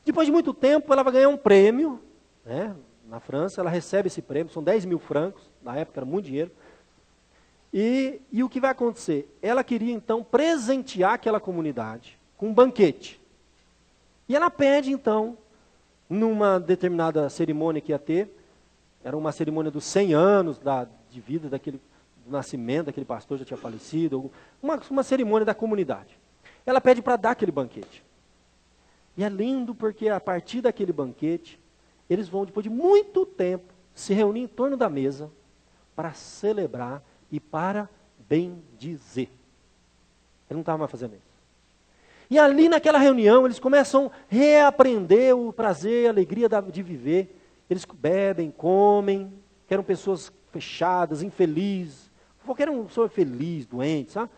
S2: Depois de muito tempo, ela vai ganhar um prêmio, né, na França, ela recebe esse prêmio, são 10 mil francos, na época era muito dinheiro. E o que vai acontecer? Ela queria então presentear aquela comunidade com um banquete. E ela pede então, numa determinada cerimônia que ia ter, era uma cerimônia dos 100 anos de vida do nascimento daquele pastor, já tinha falecido, uma cerimônia da comunidade. Ela pede para dar aquele banquete. E é lindo porque a partir daquele banquete, eles vão, depois de muito tempo, se reunir em torno da mesa para celebrar e para bendizer. Ele não estava mais fazendo isso. E ali naquela reunião, eles começam a reaprender o prazer, a alegria de viver. Eles bebem, comem, que eram pessoas fechadas, infelizes. Qualquer um pessoa feliz, doente, sabe?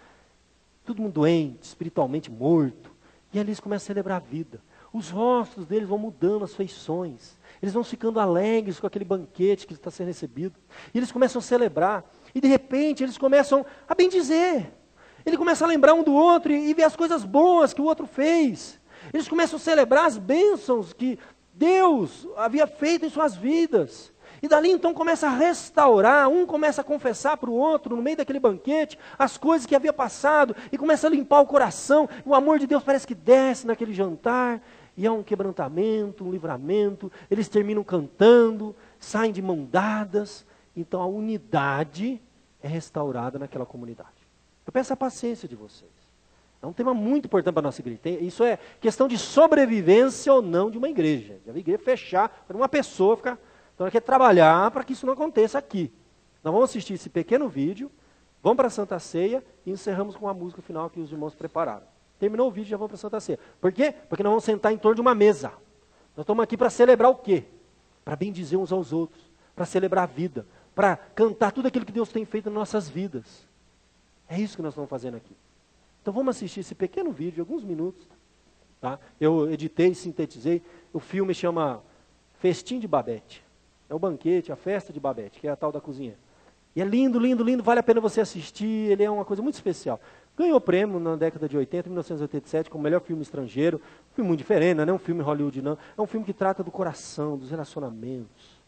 S2: Todo mundo doente, espiritualmente morto. E ali eles começam a celebrar a vida. Os rostos deles vão mudando, as feições. Eles vão ficando alegres com aquele banquete que está sendo recebido. E eles começam a celebrar. E de repente eles começam a bendizer. Ele começa a lembrar um do outro e ver as coisas boas que o outro fez. Eles começam a celebrar as bênçãos que Deus havia feito em suas vidas. E dali então começa a restaurar, um começa a confessar para o outro, no meio daquele banquete, as coisas que havia passado, e começa a limpar o coração. O amor de Deus parece que desce naquele jantar, e há um quebrantamento, um livramento. Eles terminam cantando, saem de mão dadas. Então a unidade é restaurada naquela comunidade. Eu peço a paciência de vocês. É um tema muito importante para a nossa igreja. Isso é questão de sobrevivência ou não de uma igreja. Já vi igreja fechar, para uma pessoa ficar... Então, ela quer trabalhar para que isso não aconteça aqui. Nós vamos assistir esse pequeno vídeo, vamos para a Santa Ceia e encerramos com a música final que os irmãos prepararam. Terminou o vídeo, já vamos para a Santa Ceia. Por quê? Porque nós vamos sentar em torno de uma mesa. Nós estamos aqui para celebrar o quê? Para bendizer uns aos outros, para celebrar a vida, para cantar tudo aquilo que Deus tem feito nas nossas vidas. É isso que nós estamos fazendo aqui. Então vamos assistir esse pequeno vídeo, de alguns minutos. Tá? Eu editei, sintetizei. O filme chama Festim de Babette. É o banquete, a festa de Babette, que é a tal da cozinha. E é lindo, lindo, lindo, vale a pena você assistir, ele é uma coisa muito especial. Ganhou prêmio na década de 80, 1987, como melhor filme estrangeiro. Um filme muito diferente, não é um filme Hollywood, não. É um filme que trata do coração, dos relacionamentos,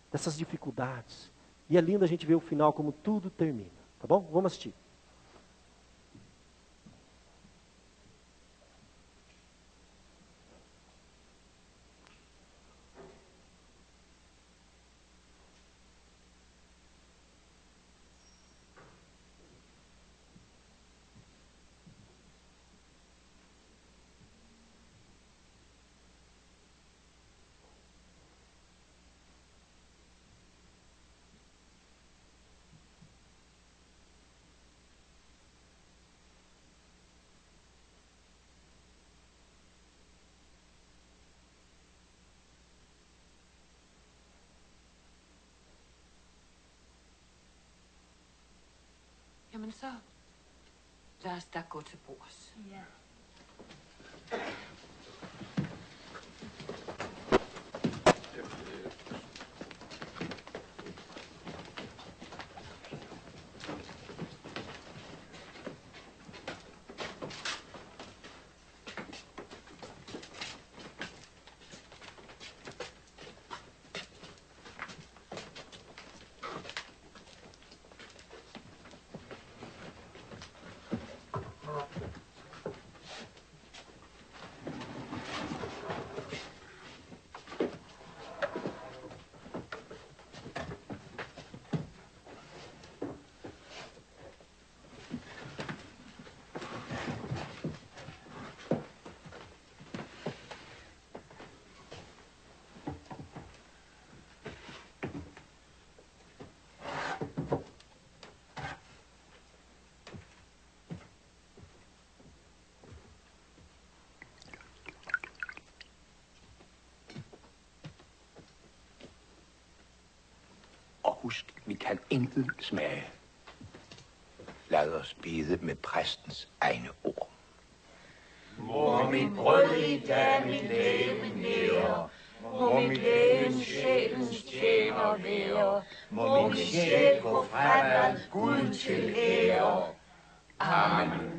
S2: dessas dificuldades. E é lindo a gente ver o final, como tudo termina. Tá bom? Vamos assistir.
S3: Jamen så, lad os da gå til bords.
S4: Ja.
S5: Og husk, vi kan intet smage. Lad os bede med præstens egne ord.
S6: Må mit brød i dag mit leve nære, må mit levens sjælens tjener være, må min sjæl gå fremad Gud til ære. Amen.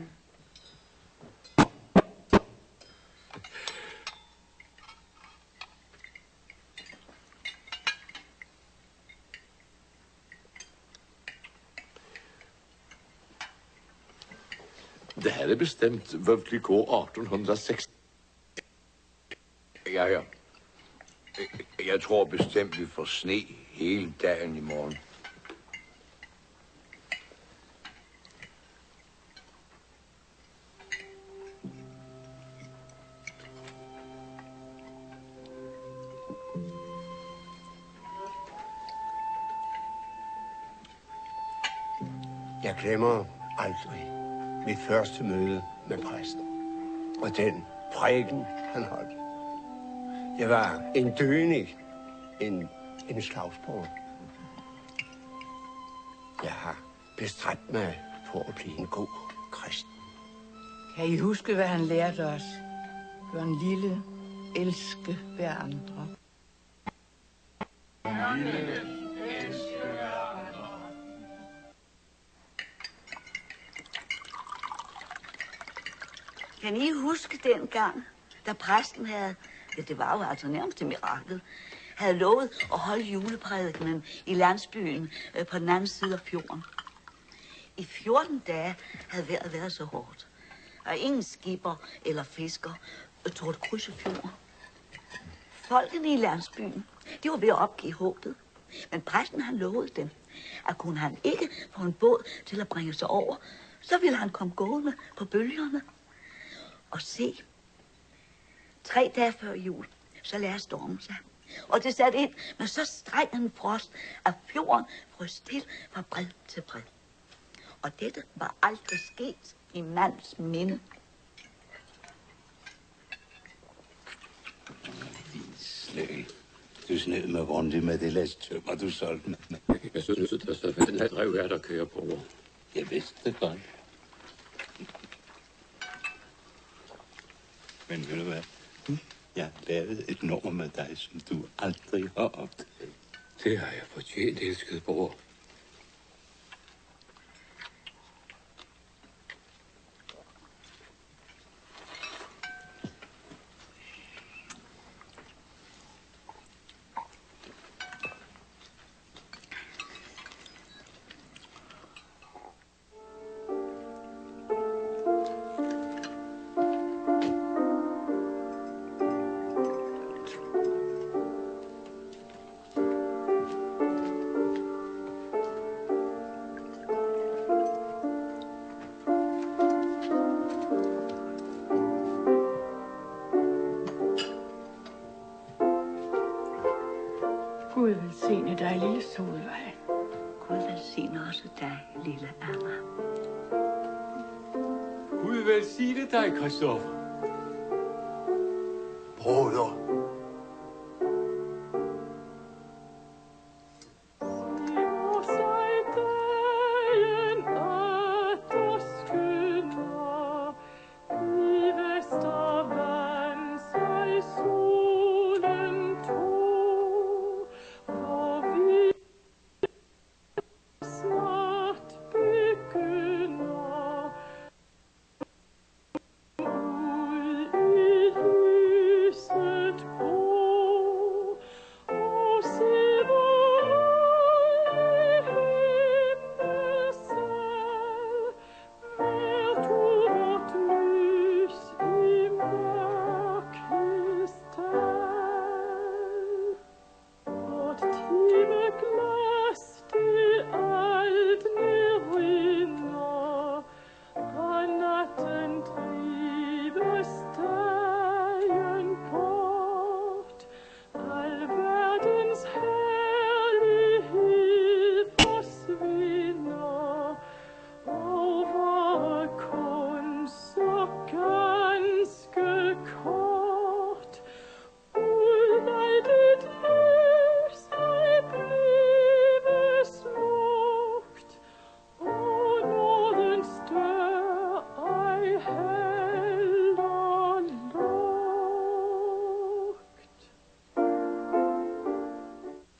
S7: Det havde bestemt Veuve 1806.
S5: Ja. Jeg tror bestemt, vi får sne hele dagen i morgen. Jeg glemmer aldrig mit første møde med præsten, og den prædiken, han holdt. Jeg var en dønig, en slagsbror. Jeg har bestræbt mig på at blive en god kristen.
S8: Kan I huske, hvad han lærte os? Gør en lille, elske hver andre.
S4: Kan I huske dengang, da præsten havde, ja det var jo altså nærmest et mirakel, havde lovet at holde juleprædikenen i landsbyen på den anden side af fjorden. I 14 dage havde vejret været så hårdt, og ingen skipper eller fisker tog krydse fjorden. Folkene i landsbyen, de var ved at opgive håbet, men præsten han lovede dem, at kunne han ikke få en båd til at bringe sig over, så ville han komme gående på bølgerne. Og se, 3 dage før jul, så lagde stormen sig. Og det satte ind med så streng en frost, at fjorden frøs til fra bred til bred. Og dette var aldrig sket i mands minde.
S5: Din sløg. Du sned mig rundt med det læs tømmer, du solgte mig.
S7: Jeg synes, at der så fandt et drev her, der kører på over.
S5: Jeg vidste det godt. Men ved du hvad? Jeg har lavet et nummer med dig, som du aldrig har opdaget.
S7: Det har jeg fortjent, elskede bror.
S8: Solvej.
S4: Gud velsigne også dig, lille Anna.
S7: Gud velsigne dig, Christoffer.
S5: Broder.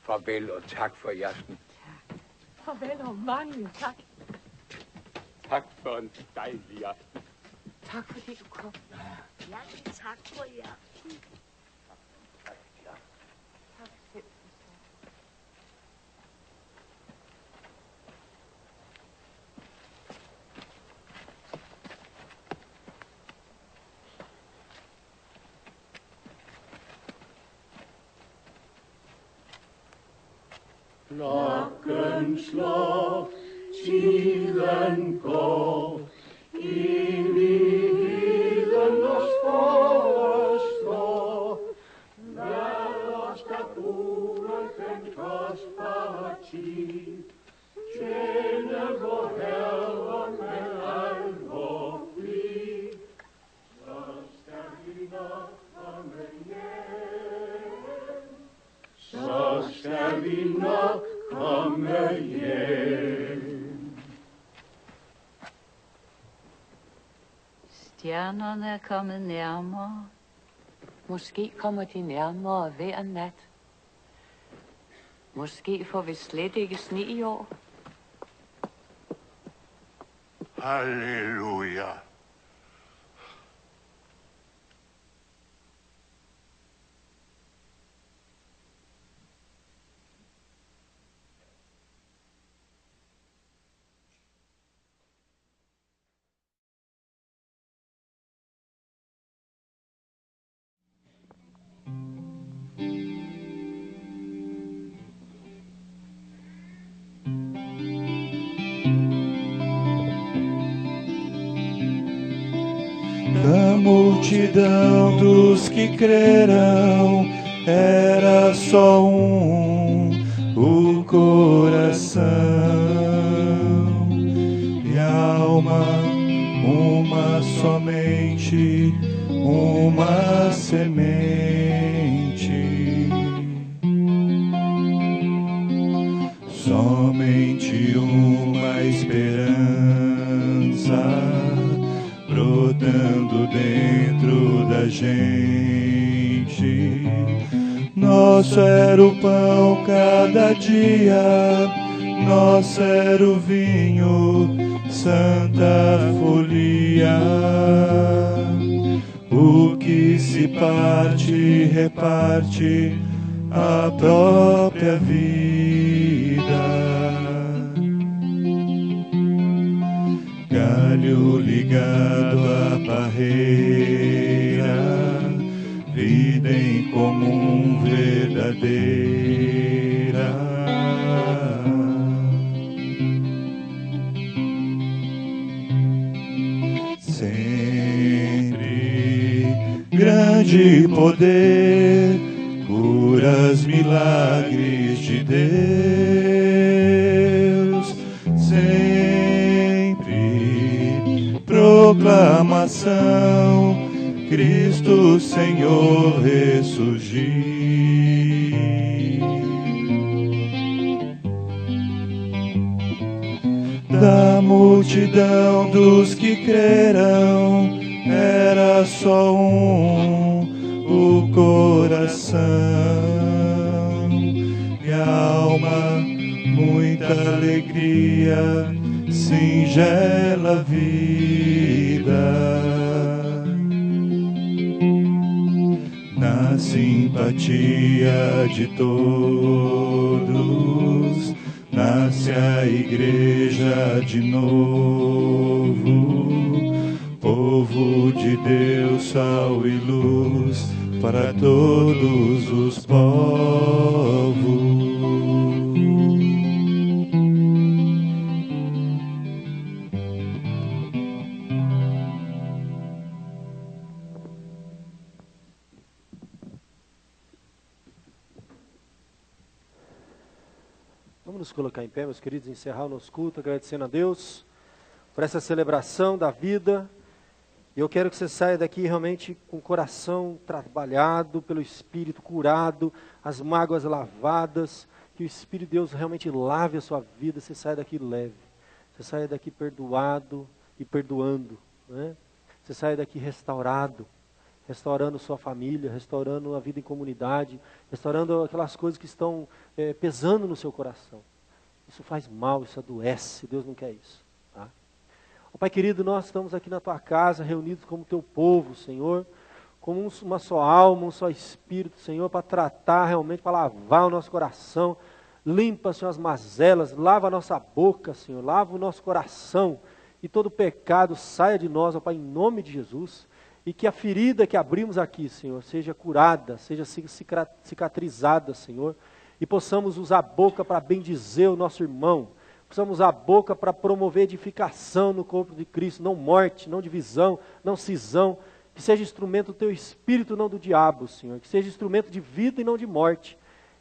S5: Farvel og tak for i aften.
S3: Farvel og mange tak.
S7: Tak for en dejlig aften.
S3: Tak fordi du kom.
S4: Ja, tak for i aften.
S3: Tak selv.
S6: Klokken slår, tiden går, evigheden os forestår. Lad os da bruge den kostbare tid, tjene vor Herre med al vor flid. Så skal vi nok komme hjem, så skal vi nok komme hjem.
S3: Stjernerne er kommet nærmere. Måske kommer de nærmere hver nat. Måske får vi slet ikke sne i år.
S6: Halleluja.
S9: Da multidão dos que crerão era só o coração e a alma uma somente, uma semente, somente uma esperança brotando dentro da gente. Nosso era o pão cada dia, nosso era o vinho, santa folia. O que se parte, reparte a própria vida. Galho ligado à parreira, vida em comum verdadeira. Sempre grande poder, curas, milagres de Deus. proclamação, Cristo Senhor ressurgiu. Da multidão dos que creram, era só o coração, e a alma, muita alegria, singela vida. Na simpatia de todos, nasce a igreja de novo, povo de Deus, sal e luz para todos os povos.
S2: Vamos nos colocar em pé, meus queridos, encerrar o nosso culto, agradecendo a Deus por essa celebração da vida. E eu quero que você saia daqui realmente com o coração trabalhado pelo Espírito, curado, as mágoas lavadas, que o Espírito de Deus realmente lave a sua vida, você saia daqui leve, você saia daqui perdoado e perdoando, né? Você saia daqui restaurado, restaurando sua família, restaurando a vida em comunidade, restaurando aquelas coisas que estão pesando no seu coração. Isso faz mal, isso adoece, Deus não quer isso. Tá? Ó, Pai querido, nós estamos aqui na Tua casa, reunidos como Teu povo, Senhor, como uma só alma, um só espírito, Senhor, para tratar realmente, para lavar o nosso coração. Limpa, Senhor, as mazelas, lava a nossa boca, Senhor, lava o nosso coração, e todo pecado saia de nós, ó Pai, em nome de Jesus. E que a ferida que abrimos aqui, Senhor, seja curada, seja cicatrizada, Senhor. E possamos usar a boca para bendizer o nosso irmão. Possamos usar a boca para promover edificação no corpo de Cristo. Não morte, não divisão, não cisão. Que seja instrumento do Teu Espírito, não do diabo, Senhor. Que seja instrumento de vida e não de morte.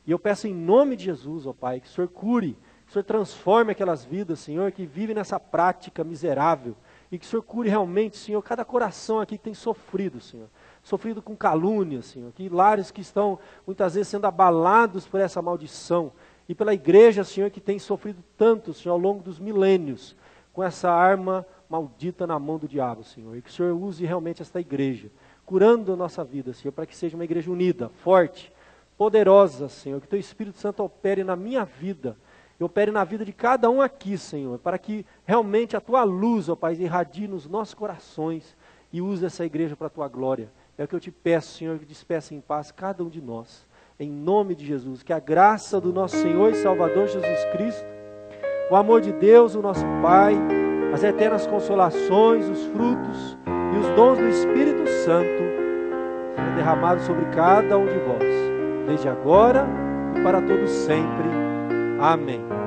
S2: E eu peço em nome de Jesus, ó Pai, que o Senhor cure. Que o Senhor transforme aquelas vidas, Senhor, que vivem nessa prática miserável. E que o Senhor cure realmente, Senhor, cada coração aqui que tem sofrido, Senhor. Sofrido com calúnia, Senhor. Que lares que estão, muitas vezes, sendo abalados por essa maldição. E pela igreja, Senhor, que tem sofrido tanto, Senhor, ao longo dos milênios. Com essa arma maldita na mão do diabo, Senhor. E que o Senhor use realmente esta igreja. Curando a nossa vida, Senhor, para que seja uma igreja unida, forte, poderosa, Senhor. Que Teu Espírito Santo opere na minha vida. E opere na vida de cada um aqui, Senhor, para que realmente a Tua luz, ó Pai, irradie nos nossos corações e use essa igreja para a Tua glória. É o que eu te peço, Senhor, que despeça em paz cada um de nós. Em nome de Jesus, que a graça do nosso Senhor e Salvador Jesus Cristo, o amor de Deus, o nosso Pai, as eternas consolações, os frutos e os dons do Espírito Santo sejam derramados sobre cada um de vós, desde agora e para todos sempre. Amém.